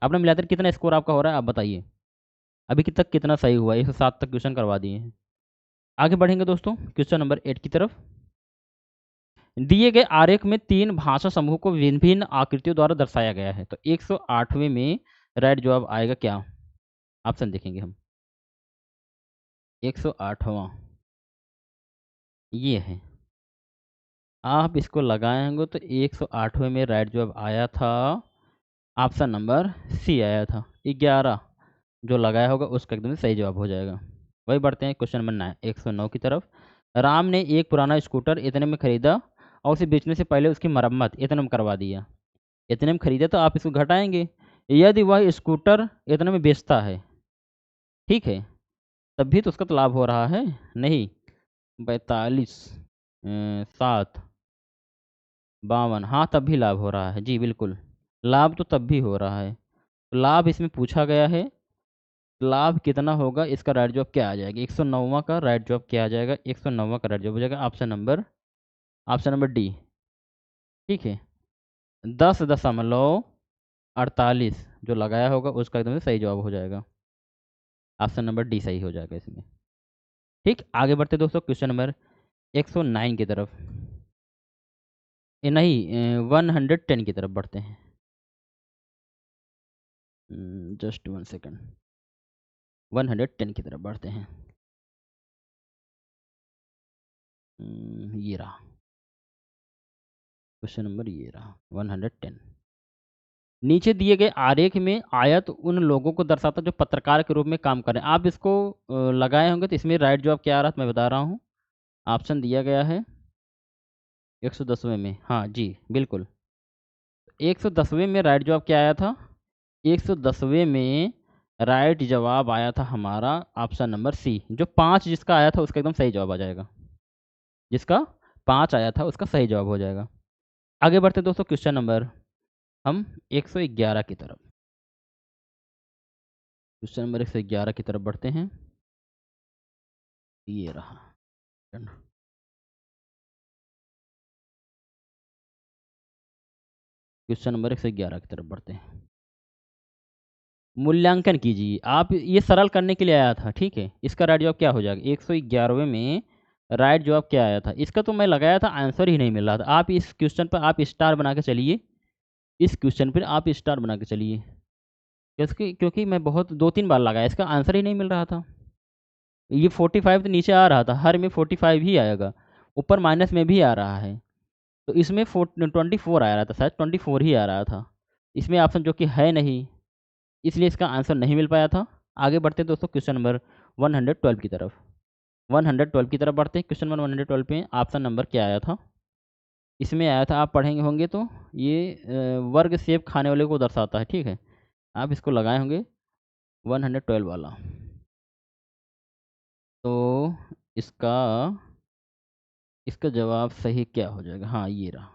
आपने मिलाकर कितना स्कोर आपका हो रहा है आप बताइए। अभी तक कितना सही हुआ? 107 तक क्वेश्चन करवा दिए हैं। आगे बढ़ेंगे दोस्तों क्वेश्चन नंबर 8 की तरफ। दिए गए आरेख में 3 भाषा समूह को भिन्न भिन्न आकृतियों द्वारा दर्शाया गया है। तो 108वें में राइट जवाब आएगा क्या? ऑप्शन देखेंगे हम। 108वां ये है। आप इसको लगाए होंगे तो 108वें में राइट जवाब आया था, ऑप्शन नंबर सी आया था। 11 जो लगाया होगा उसका एकदम सही जवाब हो जाएगा। वही बढ़ते हैं क्वेश्चन नंबर 9 109 की तरफ। राम ने एक पुराना स्कूटर इतने में खरीदा और उसे बेचने से पहले उसकी मरम्मत इतने में करवा दिया। इतने में खरीदा तो आप इसको घटाएंगे। यदि वह स्कूटर इतने में बेचता है, ठीक है, तब भी तो उसका तो लाभ हो रहा है। नहीं, 42 7 52, हाँ तब भी लाभ हो रहा है जी, बिल्कुल लाभ तो तब भी हो रहा है। तो लाभ इसमें पूछा गया है, लाभ कितना होगा, इसका राइट जवाब क्या आ जाएगा? 109वां का राइट जवाब क्या आ जाएगा? 109वां का राइट जवाब हो जाएगा ऑप्शन नंबर डी। ठीक है, 10.48 जो लगाया होगा उसका एकदम सही जवाब हो जाएगा। ऑप्शन नंबर डी सही हो जाएगा इसमें। ठीक, आगे बढ़ते दोस्तों क्वेश्चन नंबर 109 की तरफ, नहीं 110 की तरफ बढ़ते हैं। जस्ट 1 सेकेंड, 110 की तरफ बढ़ते हैं। ये रहा क्वेश्चन नंबर, ये रहा 110। नीचे दिए गए आरेख में आयत उन लोगों को दर्शाता जो पत्रकार के रूप में काम करें। आप इसको लगाए होंगे तो इसमें राइट जवाब क्या आ रहा था मैं बता रहा हूँ। ऑप्शन दिया गया है 110वें में, हाँ जी बिल्कुल। 110वें में राइट जवाब क्या आया था? 110वें में राइट जवाब आया था हमारा ऑप्शन नंबर सी। जो 5 जिसका आया था उसका एकदम सही जवाब आ जाएगा। जिसका 5 आया था उसका सही जवाब हो जाएगा। आगे बढ़ते दोस्तों क्वेश्चन नंबर हम 111 की तरफ, क्वेश्चन नंबर 111 की तरफ बढ़ते हैं। ये रहा क्वेश्चन नंबर 111 की तरफ बढ़ते हैं। मूल्यांकन कीजिए। आप ये सरल करने के लिए आया था, ठीक है। इसका राइट जवाब क्या हो जाएगा? 111वें में राइट जवाब क्या आया था? इसका तो मैं लगाया था, आंसर ही नहीं मिल रहा था। आप इस क्वेश्चन पर आप स्टार बना के चलिए, इस क्वेश्चन पर आप स्टार बना के चलिए, क्योंकि मैं बहुत 2-3 बार लगाया, इसका आंसर ही नहीं मिल रहा था। ये 45 तो नीचे आ रहा था, हर में 45 ही आएगा, ऊपर माइनस में भी आ रहा है। तो इसमें 24 आ रहा था, शायद 24 ही आ रहा था। इसमें ऑप्शन जो कि है नहीं, इसलिए इसका आंसर नहीं मिल पाया था। आगे बढ़ते हैं दोस्तों क्वेश्चन नंबर 112 की तरफ। 112 की तरफ बढ़ते हैं। क्वेश्चन नंबर 112 पे ऑप्शन नंबर क्या आया था? इसमें आया था, आप पढ़ेंगे होंगे तो ये वर्ग सेब खाने वाले को दर्शाता है, ठीक है। आप इसको लगाए होंगे 112 वाला। तो इसका इसका जवाब सही क्या हो जाएगा? हाँ ये रहा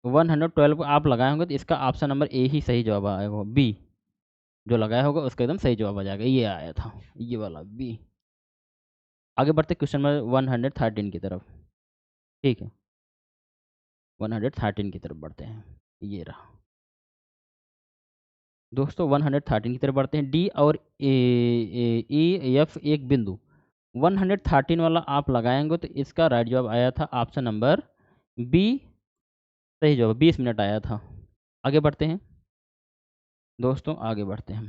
112 को आप लगाए होंगे तो इसका ऑप्शन नंबर ए ही सही जवाब आएगा। बी जो लगाया होगा उसका एकदम सही जवाब आ जाएगा। ये आया था, ये वाला बी। आगे बढ़ते क्वेश्चन नंबर 113 की तरफ, ठीक है। 113 की तरफ बढ़ते हैं। ये रहा दोस्तों 113 की तरफ बढ़ते हैं। डी और ई एफ एक बिंदु 113 वाला आप लगाएंगे तो इसका राइट जवाब आया था ऑप्शन नंबर बी, सही जवाब 20 मिनट आया था। आगे बढ़ते हैं दोस्तों, आगे बढ़ते हैं हम।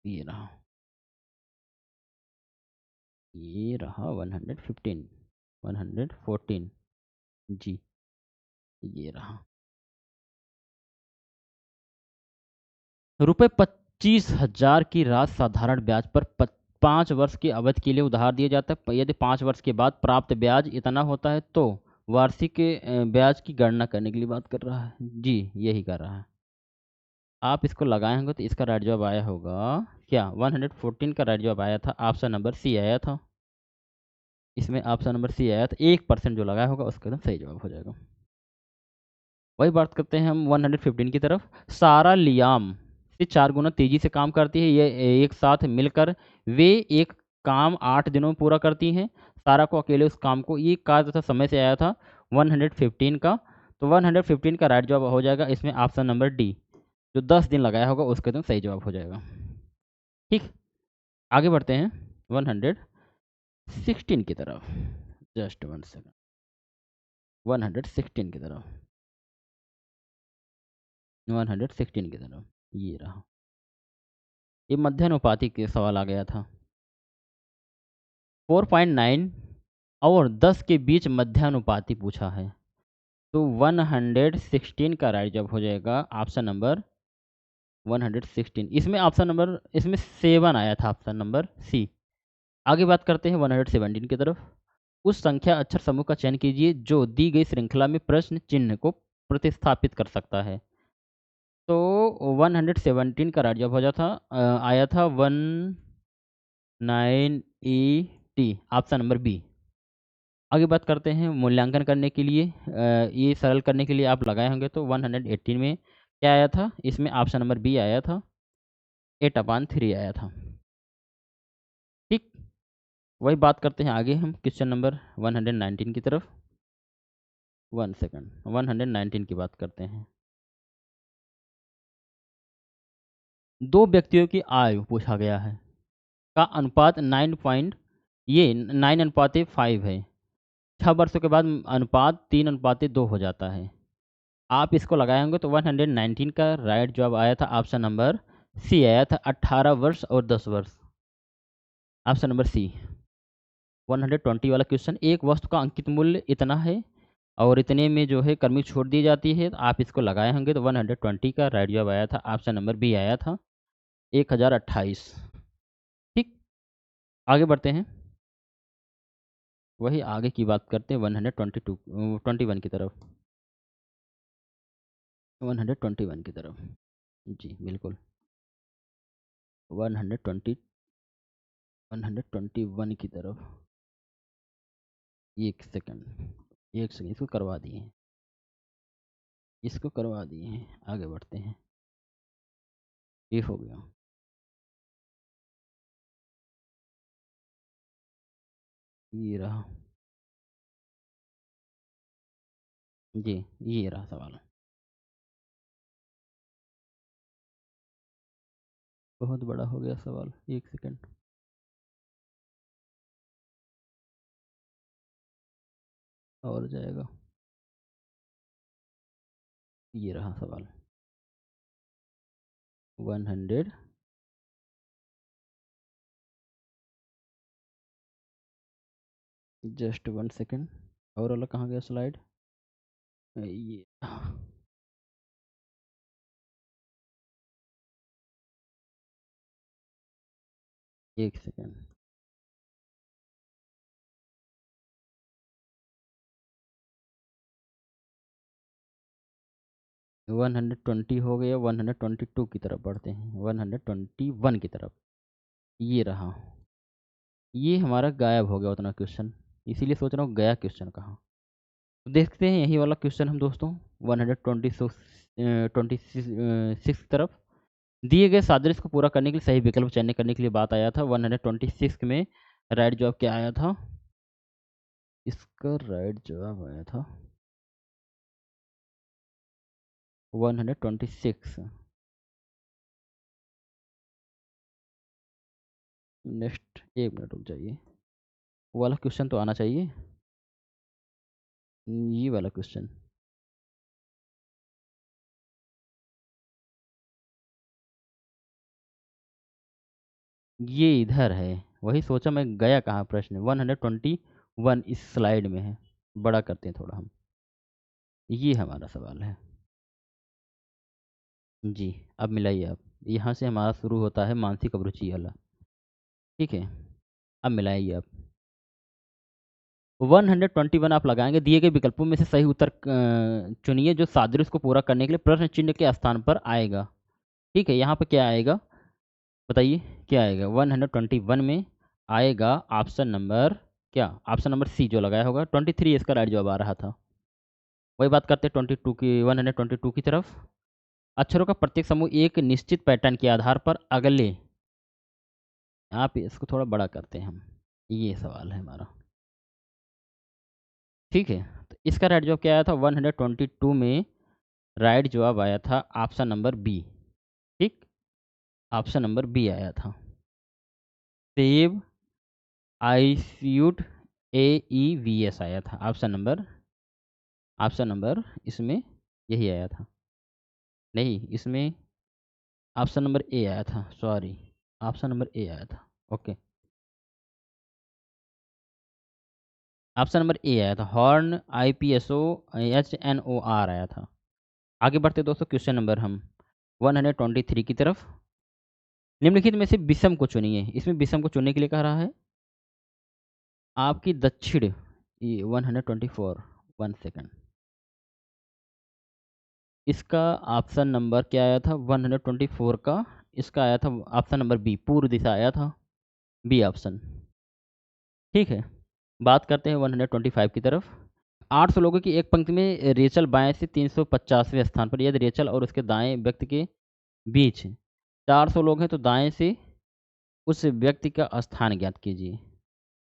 ये रहा 115 114 जी, ये रहा रुपये 25,000 की राशि साधारण ब्याज पर 5 वर्ष की अवधि के लिए उधार दिया जाता है। यदि 5 वर्ष के बाद प्राप्त ब्याज इतना होता है तो वार्षिक ब्याज की गणना करने के लिए बात कर रहा है जी, यही कर रहा है। आप इसको लगाए होंगे तो इसका राइट जवाब आया होगा क्या? 114 का राइट जवाब आया था, ऑप्शन नंबर सी आया था। इसमें ऑप्शन नंबर सी आया था। 1% जो लगाया होगा उसका एकदम सही जवाब हो जाएगा। वही बात करते हैं हम 115 की तरफ। सारा लियाम से 4 गुना तेजी से काम करती है। ये एक साथ मिलकर वे एक काम 8 दिनों में पूरा करती हैं। सारा को अकेले उस काम को, ये कार्य तथा समय से आया था 115 का। तो 115 का राइट जवाब हो जाएगा इसमें ऑप्शन नंबर डी, जो 10 दिन लगाया होगा उसका एकदम सही जवाब हो जाएगा। ठीक, आगे बढ़ते हैं 116 की तरफ। Just 1 second. 116 की तरफ। 116 की तरफ। ये रहा। ये मध्यानुपाती के सवाल आ गया था। 4.9 और 10 के बीच मध्यानुपाती पूछा है। तो 116 का राइट जवाब हो जाएगा ऑप्शन नंबर 116। इसमें 7 आया था, ऑप्शन नंबर सी। आगे बात करते हैं 117 की तरफ। उस संख्या अक्षर समूह का चयन कीजिए जो दी गई श्रृंखला में प्रश्न चिन्ह को प्रतिस्थापित कर सकता है। तो 117 का राइट जवाब हो जाता आया था 190, ऑप्शन नंबर बी। आगे बात करते हैं मूल्यांकन करने के लिए, ये सरल करने के लिए आप लगाए होंगे। तो 118 में क्या आया था, इसमें ऑप्शन नंबर बी आया था, 8/3 आया था। ठीक, वही बात करते हैं आगे हम क्वेश्चन नंबर 119 की तरफ। 1 सेकंड, 119 की बात करते हैं। दो व्यक्तियों की आयु पूछा गया है का अनुपात 9 है। 6 वर्षों के बाद अनुपात 3/2 हो जाता है। आप इसको लगाए होंगे तो 119 का राइट जवाब आया था, ऑप्शन नंबर सी आया था, 18 वर्ष और 10 वर्ष। ऑप्शन नंबर सी। 120 वाला क्वेश्चन, एक वस्तु का अंकित मूल्य इतना है और इतने में जो है कर्मी छोड़ दी जाती है। तो आप इसको लगाए होंगे तो 120 का राइट जवाब आया था, ऑप्शन नंबर बी आया था, 1028। ठीक, आगे बढ़ते हैं। वही आगे की बात करते हैं 121 की तरफ। 121 की तरफ। जी बिल्कुल। 120 121 की तरफ। एक सेकंड, एक सेकंड, इसको करवा दिए हैं, इसको करवा दिए हैं। आगे बढ़ते हैं। ये हो गया। ये रहा। जी, ये रहा सवाल। बहुत बड़ा हो गया सवाल, एक सेकंड। और जाएगा। ये रहा सवाल। 100। Just 1 second. और वाला कहाँ गया स्लाइड? ये। एक सेकंड। 120 हो गया, 122 की तरफ बढ़ते हैं, 121 की तरफ। ये रहा। ये हमारा गायब हो गया उतना क्वेश्चन, इसीलिए सोच रहा हूँ गया क्वेश्चन कहाँ। तो देखते हैं यही वाला क्वेश्चन हम दोस्तों 126 की तरफ। दिए गए सादृश्य को पूरा करने के लिए सही विकल्प चयन करने के लिए बात आया था। 126 में राइट जवाब क्या आया था? इसका राइट जवाब आया था 126। नेक्स्ट, एक मिनट रुक जाइए, वो वाला क्वेश्चन तो आना चाहिए। ये वाला क्वेश्चन। ये इधर है, वही सोचा मैं गया कहाँ प्रश्न। 121 इस स्लाइड में है। बड़ा करते हैं थोड़ा हम। ये हमारा सवाल है। जी, अब मिलाइए आप। यहाँ से हमारा शुरू होता है मानसिक अभिरुचि वाला। ठीक है, अब मिलाइए आप। 121 आप लगाएंगे, दिए गए विकल्पों में से सही उत्तर चुनिए जो सादृश्य को पूरा करने के लिए प्रश्न चिन्ह के स्थान पर आएगा। ठीक है, यहाँ पर क्या आएगा बताइए, क्या आएगा? 121 में आएगा ऑप्शन नंबर क्या? ऑप्शन नंबर सी जो लगाया होगा। 23 इसका राइट जवाब आ रहा था। वही बात करते हैं 22 की, 122 की तरफ। अक्षरों का प्रत्येक समूह एक निश्चित पैटर्न के आधार पर अगले, आप इसको थोड़ा बड़ा करते हैं हम। ये सवाल है हमारा। ठीक है, तो इसका राइट जवाब क्या आया था? 122 में राइट जवाब आया था ऑप्शन नंबर बी। ठीक, ऑप्शन नंबर बी आया था। सेव आईस्यूट AEVS आया था। ऑप्शन नंबर इसमें यही आया था। नहीं, इसमें ऑप्शन नंबर ए आया था, सॉरी, ऑप्शन नंबर ए आया था। ओके, ऑप्शन नंबर ए आया था, हॉर्न IPSO HNOR आया था। आगे बढ़ते दोस्तों, क्वेश्चन नंबर हम 123 की तरफ। निम्नलिखित में से विषम को चुनिए। इसमें विषम को चुनने के लिए कह रहा है आपकी दक्षिण, ये 124, 1 सेकेंड। इसका ऑप्शन नंबर क्या आया था 124 का? इसका आया था ऑप्शन नंबर बी, पूर्व दिशा आया था, बी ऑप्शन। ठीक है, बात करते हैं 125 की तरफ। 800 लोगों की एक पंक्ति में रेचल बाएं से 350वें स्थान पर, यदि रेचल और उसके दाएं व्यक्ति के बीच 400 लोग हैं तो दाएं से उस व्यक्ति का स्थान ज्ञात कीजिए।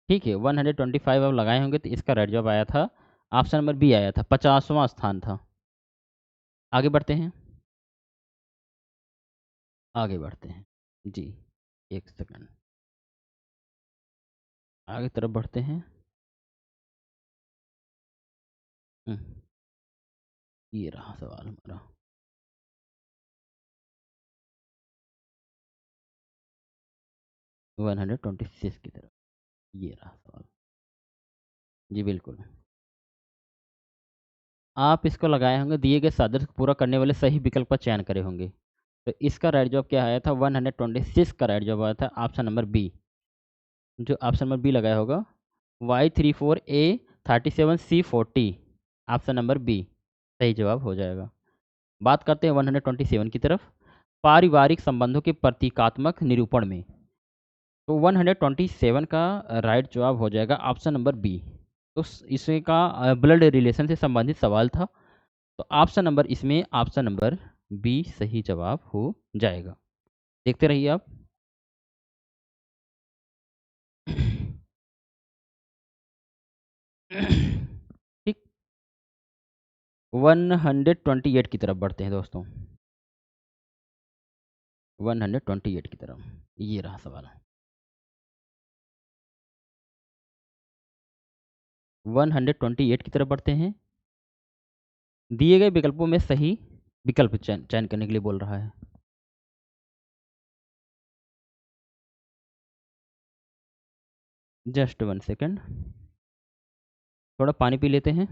ठीक है, 125 अब लगाए होंगे तो इसका राइट जवाब आया था ऑप्शन नंबर बी आया था, 50वां स्थान था। आगे बढ़ते हैं, आगे बढ़ते हैं जी, 1 सेकंड, आगे तरफ बढ़ते हैं। हम्म, ये रहा सवाल हमारा। 126 की तरफ, ये रहा सवाल। जी बिल्कुल, आप इसको लगाए होंगे, दिए गए सादृश्य को पूरा करने वाले सही विकल्प का चयन करे होंगे। तो इसका राइट जवाब क्या आया था 126 का राइट जवाब आया था ऑप्शन नंबर बी। जो ऑप्शन नंबर बी लगाया होगा, Y34A37C40, ऑप्शन नंबर बी सही जवाब हो जाएगा। बात करते हैं 127 की तरफ। पारिवारिक संबंधों के प्रतीकात्मक निरूपण में, तो 127 का राइट जवाब हो जाएगा ऑप्शन नंबर बी। तो इसमें का ब्लड रिलेशन से संबंधित सवाल था, तो ऑप्शन नंबर इसमें ऑप्शन नंबर बी सही जवाब हो जाएगा। देखते रहिए आप। ठीक, 128 की तरफ बढ़ते हैं दोस्तों, 128 की तरफ, ये रहा सवाल। 128 की तरफ बढ़ते हैं। दिए गए विकल्पों में सही विकल्प चयन चयन करने के लिए बोल रहा है। जस्ट 1 सेकेंड, थोड़ा पानी पी लेते हैं।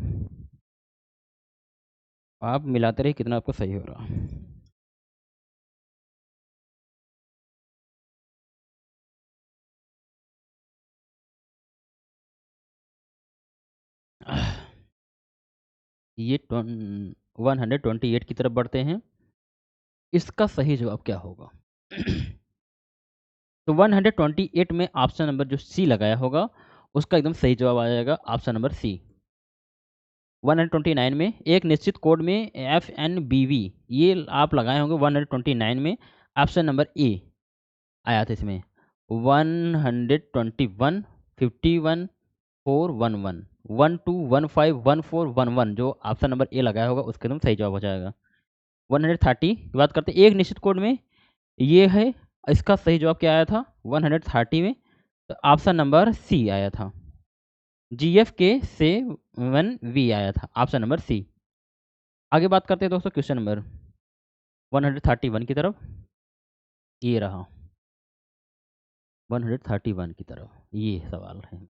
आप मिलाते रहिए कितना आपको सही हो रहा। ये 128 की तरफ बढ़ते हैं। इसका सही जवाब क्या होगा? तो 128 में ऑप्शन नंबर जो सी लगाया होगा उसका एकदम सही जवाब आ जाएगा ऑप्शन नंबर सी। 129 में एक निश्चित कोड में FNBV, ये आप लगाए होंगे 129 में, ऑप्शन नंबर ए आया था इसमें। 121, 51, 411, 12151411, जो ऑप्शन नंबर ए लगाया होगा उसके एकदम सही जवाब हो जाएगा। 130 की बात करते हैं, एक निश्चित कोड में, ये है, इसका सही जवाब क्या आया था 130 में? तो ऑप्शन नंबर सी आया था, GFK7V आया था, ऑप्शन नंबर सी। आगे बात करते हैं दोस्तों क्वेश्चन नंबर 131 की तरफ, ये रहा 131 की तरफ, ये सवाल है,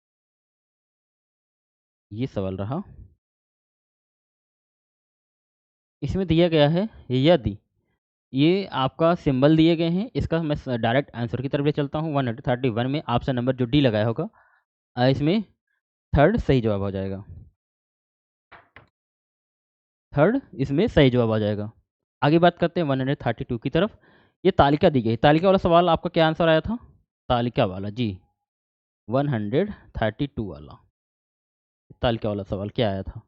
ये सवाल रहा। इसमें दिया गया है, यदि ये आपका सिंबल दिए गए हैं, इसका मैं डायरेक्ट आंसर की तरफ ले चलता हूँ। 131 में ऑप्शन नंबर जो डी लगाया होगा, इसमें थर्ड सही जवाब हो जाएगा, थर्ड इसमें सही जवाब आ जाएगा। आगे बात करते हैं 132 की तरफ। ये तालिका दी गई, तालिका वाला सवाल आपका क्या आंसर आया था? तालिका वाला जी, 132 वाला तालिका वाला सवाल क्या आया था?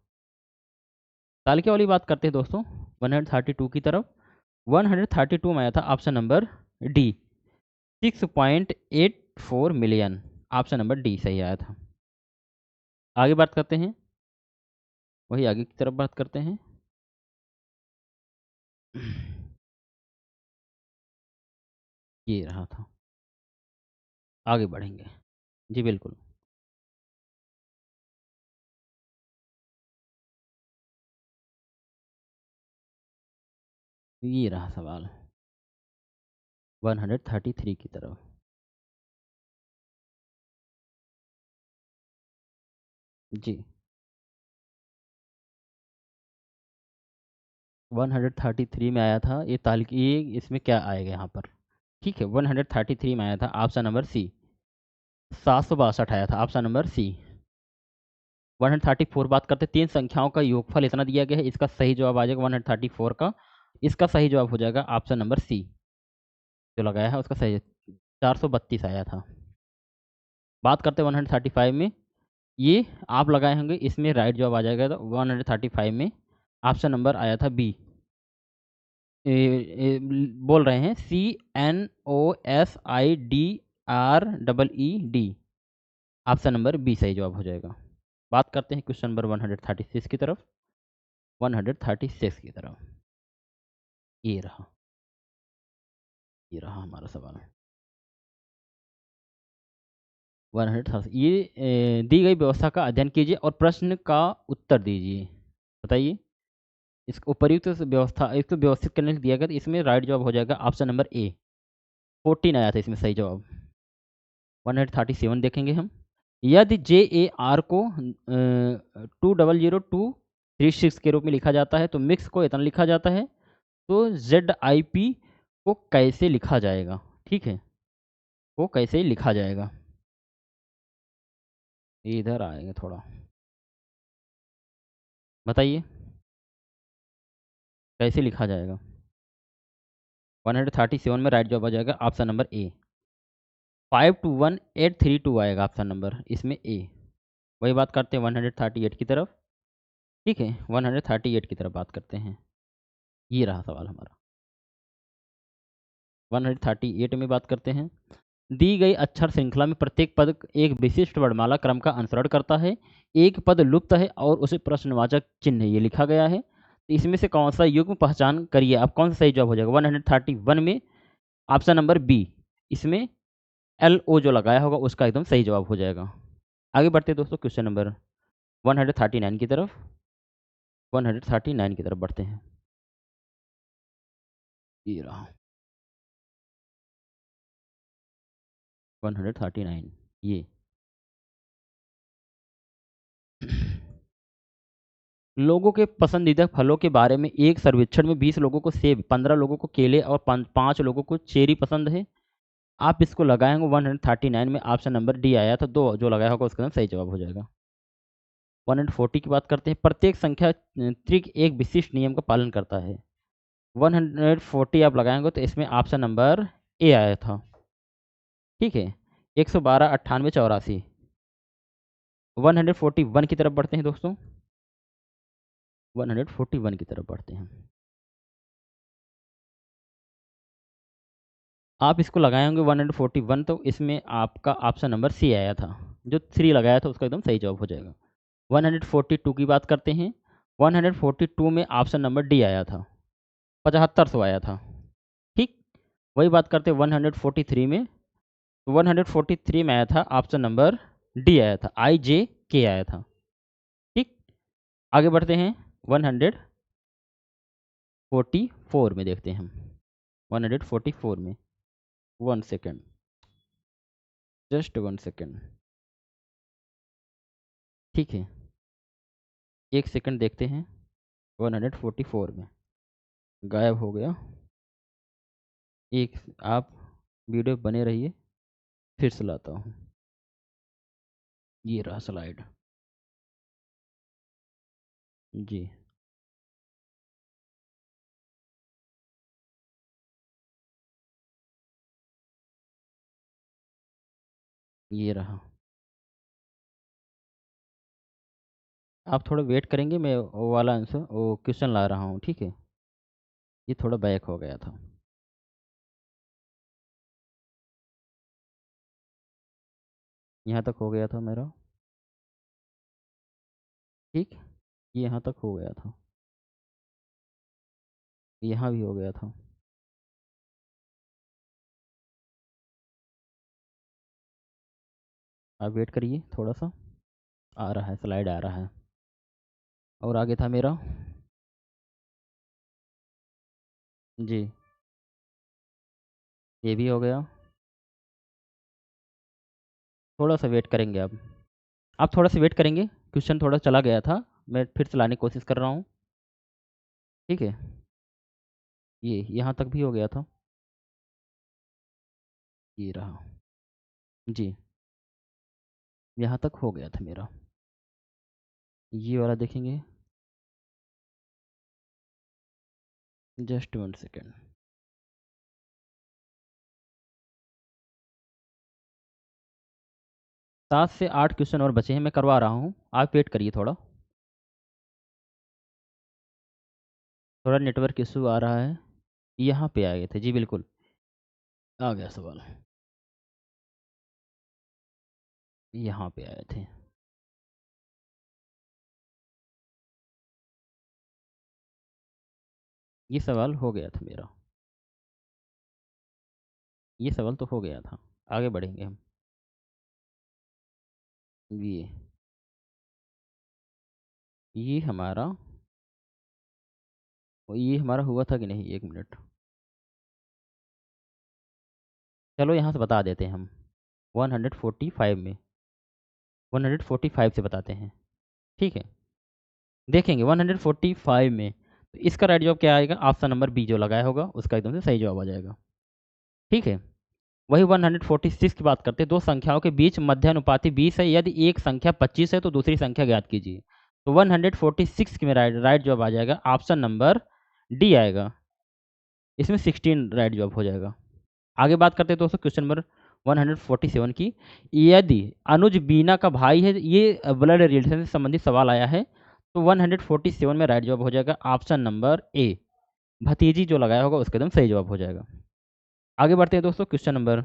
तालिका वाली बात करते हैं दोस्तों 132 की तरफ। 132 में आया था option number D, 6.84 million, option number D सही आया था। आगे बात करते हैं, वही आगे की तरफ बात करते हैं। ये रहा था आगे बढ़ेंगे। जी बिल्कुल। ये रहा सवाल 133 की तरफ। जी 133 में आया था ये ये इसमें क्या आएगा यहाँ पर? ठीक है, 133 में आया था ऑप्शन नंबर सी। 762 आया था ऑप्शन नंबर सी। 134 बात करते, तीन संख्याओं का योगफल इतना दिया गया है, इसका सही जवाब आ जाएगा 134 का। इसका सही जवाब हो जाएगा ऑप्शन नंबर सी। जो लगाया है उसका सही 432 आया था। बात करते 135 में, ये आप लगाए होंगे, इसमें राइट जवाब आ जाएगा। तो 135 में ऑप्शन नंबर आया था बी। बोल रहे हैं CNOSIDREED। ऑप्शन नंबर बी सही जवाब हो जाएगा। बात करते हैं क्वेश्चन नंबर 136 की तरफ। 136 की तरफ। ये रहा, ये रहा हमारा सवाल। 130 ये दी गई व्यवस्था का अध्ययन कीजिए और प्रश्न का उत्तर दीजिए। बताइए, इस उपर्युक्त व्यवस्था इसको व्यवस्थित करने के लिए दिया गया, तो इसमें राइट जवाब हो जाएगा ऑप्शन नंबर ए। 14 आया था इसमें सही जवाब। 137 देखेंगे हम। यदि JAR को 200236 के रूप में लिखा जाता है तो मिक्स को इतना लिखा जाता है, तो ZIP को कैसे लिखा जाएगा? ठीक है, वो कैसे लिखा जाएगा? इधर आएंगे थोड़ा, बताइए कैसे लिखा जाएगा? 137 में राइट जवाब आ जाएगा ऑप्शन नंबर ए। 521832 आएगा ऑप्शन नंबर इसमें ए। वही बात करते हैं 138 की तरफ। ठीक है, 138 की तरफ बात करते हैं। ये रहा सवाल हमारा। 138 में बात करते हैं। दी गई अक्षर श्रृंखला में प्रत्येक पद एक विशिष्ट वर्णमाला क्रम का अनुसरण करता है। एक पद लुप्त है और उसे प्रश्नवाचक चिन्ह ये लिखा गया है। तो इसमें से कौन सा युग्म पहचान करिए, अब कौन सा सही जवाब हो जाएगा? 131 में ऑप्शन नंबर बी, इसमें LO जो लगाया होगा उसका एकदम सही जवाब हो जाएगा। आगे बढ़ते हैं दोस्तों क्वेश्चन नंबर 139 की तरफ। 139 की तरफ बढ़ते हैं। ये रहा 139। ये लोगों के पसंदीदा फलों के बारे में एक सर्वेक्षण में 20 लोगों को सेब, 15 लोगों को केले और 5 लोगों को चेरी पसंद है। आप इसको लगाएंगे 139 में ऑप्शन नंबर डी आया था, दो जो लगाया होगा उसका सही जवाब हो जाएगा। 140 की बात करते हैं। प्रत्येक संख्या त्रिक एक विशिष्ट नियम का पालन करता है। 140 आप लगाएंगे तो इसमें ऑप्शन नंबर ए आया था। ठीक है, 112 98 84। 141 की तरफ बढ़ते हैं दोस्तों। 141 की तरफ बढ़ते हैं। आप इसको लगाए होंगे 141, तो इसमें आपका ऑप्शन नंबर सी आया था। जो 3 लगाया था उसका एकदम सही जवाब हो जाएगा। 142 की बात करते हैं। 142 में ऑप्शन नंबर डी आया था, 7500 आया था। ठीक, वही बात करते हैं 143 में। तो 143 में आया था ऑप्शन नंबर डी आया था, IJK आया था। ठीक, आगे बढ़ते हैं 144 में देखते हैं हम। 144 में 1 सेकेंड, जस्ट 1 सेकेंड। ठीक है, 1 सेकेंड देखते हैं। 144 में गायब हो गया। एक आप वीडियो बने रहिए, फिर से लाता हूँ। ये रहा स्लाइड। जी, ये रहा। आप थोड़ा वेट करेंगे, मैं वो वाला आंसर वो क्वेश्चन ला रहा हूँ। ठीक है, ये थोड़ा बैक हो गया था। यहाँ तक हो गया था मेरा। ठीक, ये यहाँ तक हो गया था, यहाँ भी हो गया था। आप वेट करिए थोड़ा सा, आ रहा है, स्लाइड आ रहा है। और आगे था मेरा, जी, ये भी हो गया। थोड़ा सा वेट करेंगे आप थोड़ा सा वेट करेंगे, क्वेश्चन थोड़ा चला गया था, मैं फिर से लाने की कोशिश कर रहा हूँ। ठीक है, ये यहाँ तक भी हो गया था, ये रहा, जी, यहाँ तक हो गया था मेरा। ये वाला देखेंगे, जस्ट 1 सेकेंड। 7 से 8 क्वेश्चन और बचे हैं, मैं करवा रहा हूँ, आप वेट करिए थोड़ा। थोड़ा नेटवर्क इशू आ रहा है। यहाँ पे आ गए थे, जी बिल्कुल, आ गया सवाल, यहाँ पे आए थे। ये सवाल हो गया था मेरा, ये सवाल तो हो गया था। आगे बढ़ेंगे हम। ये हमारा, ये हमारा हुआ था कि नहीं, 1 मिनट, चलो यहाँ से बता देते हैं हम। 145 में, 145 से बताते हैं, ठीक है। देखेंगे 145 में, तो इसका राइट जवाब क्या आएगा, ऑप्शन नंबर बी जो लगाया होगा उसका एकदम से सही जवाब आ जाएगा। ठीक है, वही 146 की बात करते हैं। दो संख्याओं के बीच मध्यानुपाती 20 है, यदि एक संख्या 25 है तो दूसरी संख्या ज्ञात कीजिए। तो 146 में राइट जवाब आ जाएगा ऑप्शन नंबर डी आएगा, इसमें 16 राइट जवाब हो जाएगा। आगे बात करते हैं दोस्तों क्वेश्चन नंबर 147 की। यदि अनुज बीना का भाई है, ये ब्लड रिलेशन से संबंधित सवाल आया है, तो 147 में राइट जवाब हो जाएगा ऑप्शन नंबर ए, भतीजी जो लगाया होगा उसका एकदम सही जवाब हो जाएगा। आगे बढ़ते हैं दोस्तों क्वेश्चन नंबर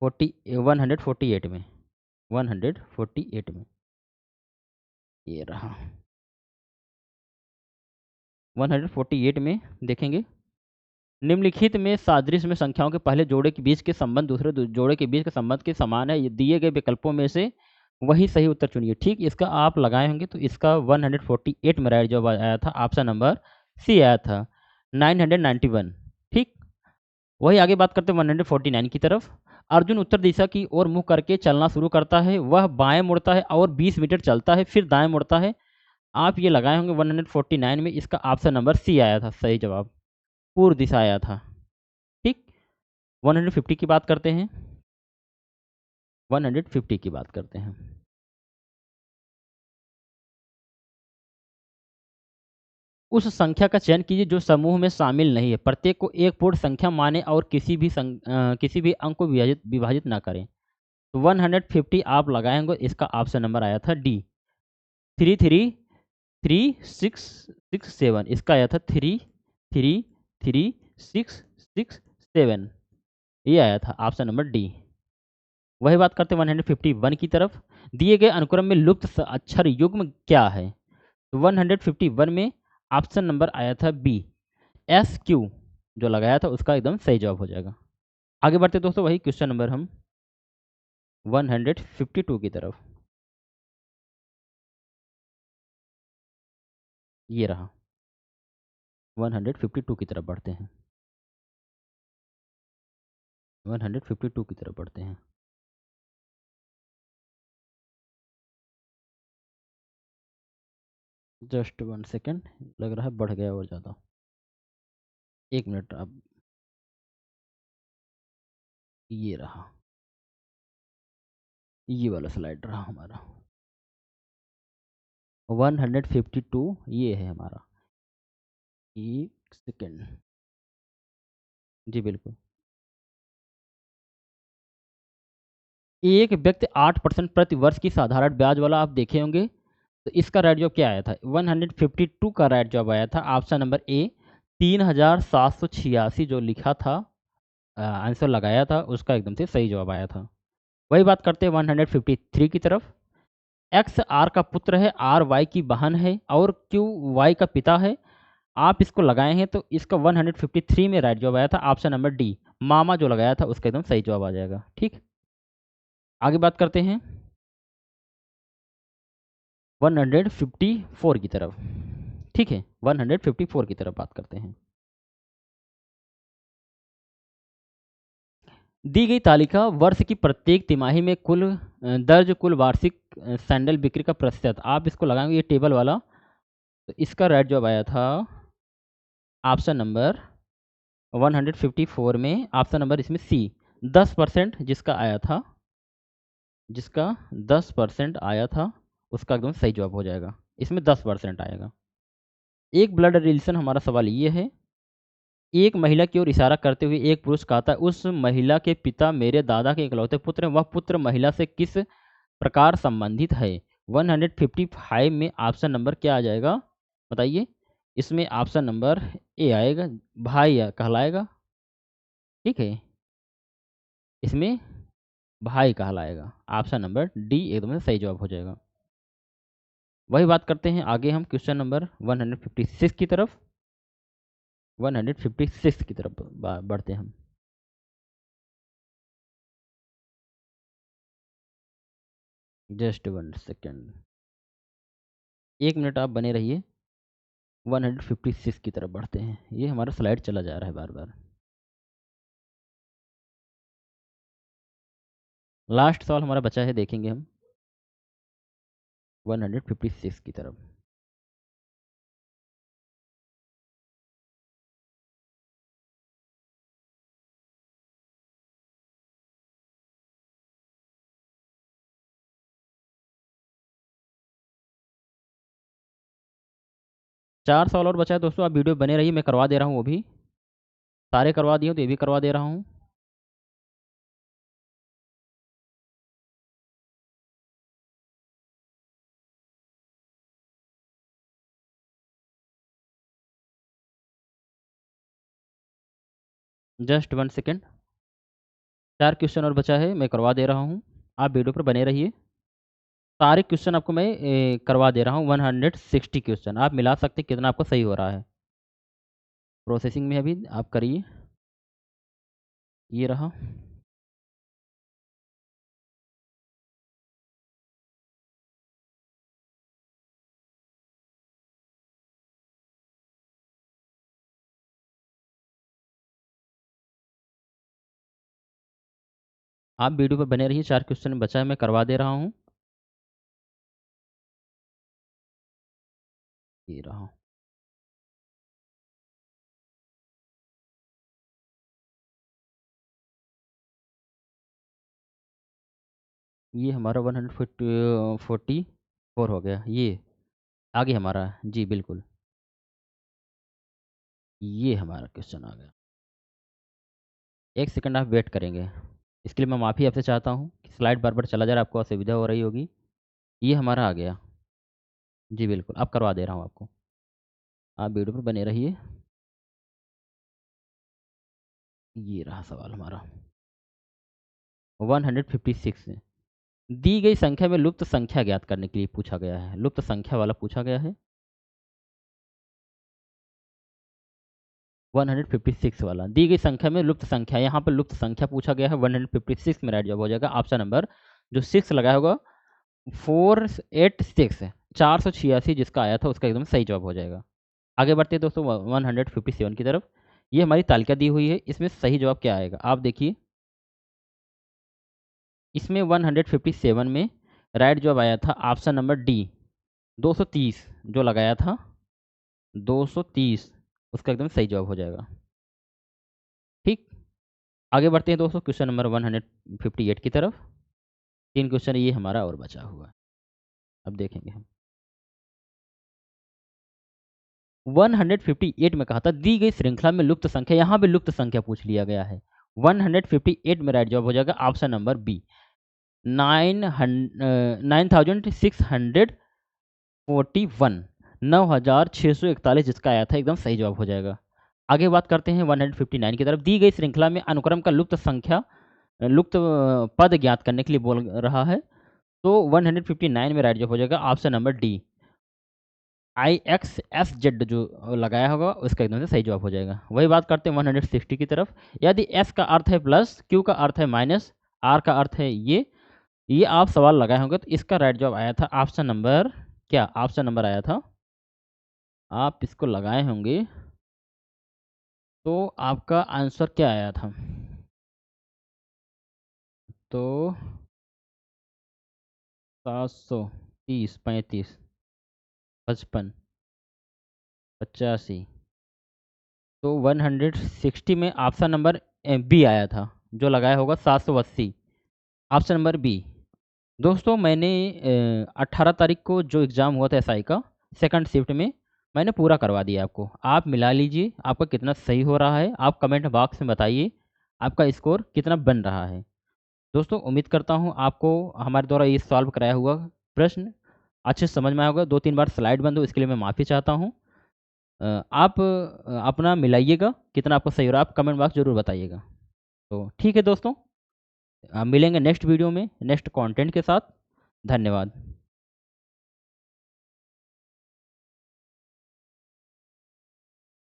148 में, 148 में ये रहा, 148 में देखेंगे, निम्नलिखित में सादृश्य में संख्याओं के पहले जोड़े के बीच के संबंध दूसरे जोड़े के बीच के संबंध के समान है, ये दिए गए विकल्पों में से वही सही उत्तर चुनिए। ठीक, इसका आप लगाए होंगे तो इसका 148 में राइट जवाब आया था, ऑप्शन नंबर सी आया था, 991। ठीक, वही आगे बात करते हैं 149 की तरफ। अर्जुन उत्तर दिशा की ओर मुंह करके चलना शुरू करता है, वह बाएं मुड़ता है और 20 मीटर चलता है, फिर दाएं मुड़ता है। आप ये लगाए होंगे 149 में, इसका ऑप्शन नंबर सी आया था सही जवाब, पूर्व दिशा आया था। ठीक, 150 की बात करते हैं, 150 की बात करते हैं। उस संख्या का चयन कीजिए जो समूह में शामिल नहीं है, प्रत्येक को एक पूर्ण संख्या माने और किसी भी अंक को विभाजित विभाजित ना करें। तो 150 आप लगाएंगे, इसका ऑप्शन नंबर आया था डी, 33367, इसका आया था 33367, ये आया था ऑप्शन नंबर डी। वही बात करते हैं 151 की तरफ। दिए गए अनुक्रम में लुप्त अक्षर युग्म क्या है, तो 151 में ऑप्शन नंबर आया था बी, एस क्यू जो लगाया था उसका एकदम सही जवाब हो जाएगा। आगे बढ़ते दोस्तों, वही क्वेश्चन नंबर हम 152 की तरफ, ये रहा, 152 की तरफ बढ़ते हैं, 152 की तरफ बढ़ते हैं। जस्ट 1 सेकेंड, लग रहा है बढ़ गया और ज़्यादा, 1 मिनट अब, ये रहा, ये वाला स्लाइड रहा हमारा, 152 ये है हमारा, 1 सेकेंड, जी बिल्कुल। एक व्यक्ति 8% प्रति वर्ष की साधारण ब्याज वाला आप देखे होंगे, तो इसका राइट जवाब क्या आया था, 152 का राइट जवाब आया था ऑप्शन नंबर ए, 3786 जो लिखा था, आंसर लगाया था उसका एकदम से सही जवाब आया था। वही बात करते हैं 153 की तरफ। एक्स आर का पुत्र है, आर वाई की बहन है और क्यू वाई का पिता है, आप इसको लगाए हैं तो इसका 153 में राइट जवाब आया था ऑप्शन नंबर डी, मामा जो लगाया था उसका एकदम सही जवाब आ जाएगा। ठीक, आगे बात करते हैं 154 की तरफ। ठीक है, 154 की तरफ बात करते हैं। दी गई तालिका वर्ष की प्रत्येक तिमाही में दर्ज कुल वार्षिक सैंडल बिक्री का प्रतिशत। आप इसको लगाएंगे ये टेबल वाला, तो इसका राइट जवाब आया था ऑप्शन नंबर 154 में, ऑप्शन नंबर इसमें सी 10% जिसका आया था, जिसका 10% आया था उसका एकदम सही जवाब हो जाएगा। इसमें 10% आएगा। एक ब्लड रिलेशन हमारा सवाल ये है, एक महिला की ओर इशारा करते हुए एक पुरुष कहता है, उस महिला के पिता मेरे दादा के इकलौते पुत्र हैं, वह पुत्र महिला से किस प्रकार संबंधित है। 155 में ऑप्शन नंबर क्या आ जाएगा बताइए। इसमें ऑप्शन नंबर ए आएगा, भाई कहलाएगा। ठीक है, इसमें भाई कहलाएगा। ऑप्शन नंबर डी एकदम से सही जवाब हो जाएगा। वही बात करते हैं आगे हम क्वेश्चन नंबर 156 की तरफ। 156 की तरफ बढ़ते हैं हम। जस्ट 1 सेकेंड, 1 मिनट आप बने रहिए। 156 की तरफ बढ़ते हैं। ये हमारा स्लाइड चला जा रहा है बार बार। लास्ट सवाल हमारा बचा है, देखेंगे हम 156 की तरफ। चार सवाल और बचा है दोस्तों, आप वीडियो बने रहिए, मैं करवा दे रहा हूँ। वो भी सारे करवा दिए तो ये भी करवा दे रहा हूँ। जस्ट 1 सेकेंड, 4 क्वेश्चन और बचा है, मैं करवा दे रहा हूँ। आप वीडियो पर बने रहिए। सारे क्वेश्चन आपको मैं करवा दे रहा हूँ। 160 क्वेश्चन आप मिला सकते कितना आपको सही हो रहा है। प्रोसेसिंग में अभी, आप करिए। ये रहा। आप वीडियो पर बने रहिए, 4 क्वेश्चन बचा है, मैं करवा दे रहा हूँ। ये रहा। ये हमारा 144 हो गया। ये आगे हमारा, जी बिल्कुल, ये हमारा क्वेश्चन आ गया। 1 सेकंड आप वेट करेंगे, इसके लिए मैं माफ़ी आपसे चाहता हूँ कि स्लाइड बार बार चला जा रहा है, आपको असुविधा हो रही होगी। ये हमारा आ गया। जी बिल्कुल, अब करवा दे रहा हूँ आपको। आप वीडियो पर बने रहिए। ये रहा सवाल हमारा 156 से। दी गई संख्या में लुप्त संख्या ज्ञात करने के लिए पूछा गया है। लुप्त संख्या वाला पूछा गया है, 156 वाला। दी गई संख्या में लुप्त संख्या, यहाँ पर लुप्त संख्या पूछा गया है। 156 में राइट जवाब हो जाएगा ऑप्शन नंबर जो 6 लगाया होगा 486, 486 जिसका आया था उसका एकदम सही जवाब हो जाएगा। आगे बढ़ते हैं दोस्तों 157 की तरफ। ये हमारी तालिका दी हुई है, इसमें सही जवाब क्या आएगा आप देखिए। इसमें 157 में राइट जवाब आया था ऑप्शन नंबर डी 230, जो लगाया था 230 उसका एकदम सही जवाब हो जाएगा। ठीक, आगे बढ़ते हैं दोस्तों क्वेश्चन नंबर 158 की तरफ। 3 क्वेश्चन ये हमारा और बचा हुआ है, अब देखेंगे हम। 158 में कहा था दी गई श्रृंखला में लुप्त संख्या, यहाँ पे लुप्त संख्या पूछ लिया गया है। 158 में राइट जवाब हो जाएगा ऑप्शन नंबर बी 9641, 9641 जिसका आया था एकदम सही जवाब हो जाएगा। आगे बात करते हैं 159 की तरफ। दी गई श्रृंखला में अनुक्रम का लुप्त पद ज्ञात करने के लिए बोल रहा है, तो 159 में राइट जवाब हो जाएगा ऑप्शन नंबर डी IXSZ, जो लगाया होगा उसका एकदम से सही जवाब हो जाएगा। वही बात करते हैं 160 की तरफ। यदि S का अर्थ है प्लस, Q का अर्थ है माइनस, R का अर्थ है ये, ये आप सवाल लगाए होंगे, तो इसका राइट जवाब आया था ऑप्शन नंबर क्या? ऑप्शन नंबर आया था, आप इसको लगाए होंगे, तो आपका आंसर क्या आया था? तो 730, 35, 55, 85, तो 160 में ऑप्शन नंबर बी आया था, जो लगाया होगा 780, ऑप्शन नंबर बी। दोस्तों मैंने 18 तारीख को जो एग्ज़ाम हुआ था एसआई का सेकंड शिफ्ट में, मैंने पूरा करवा दिया आपको। आप मिला लीजिए आपका कितना सही हो रहा है, आप कमेंट बॉक्स में बताइए आपका स्कोर कितना बन रहा है। दोस्तों उम्मीद करता हूँ आपको हमारे द्वारा ये सॉल्व कराया हुआ प्रश्न अच्छे से समझ में आया होगा। 2-3 बार स्लाइड बंद हो इसके लिए मैं माफ़ी चाहता हूँ। आप अपना मिलाइएगा कितना आपको सही हो रहा है, आप कमेंट बॉक्स ज़रूर बताइएगा। तो ठीक है दोस्तों, मिलेंगे नेक्स्ट वीडियो में नेक्स्ट कंटेंट के साथ। धन्यवाद।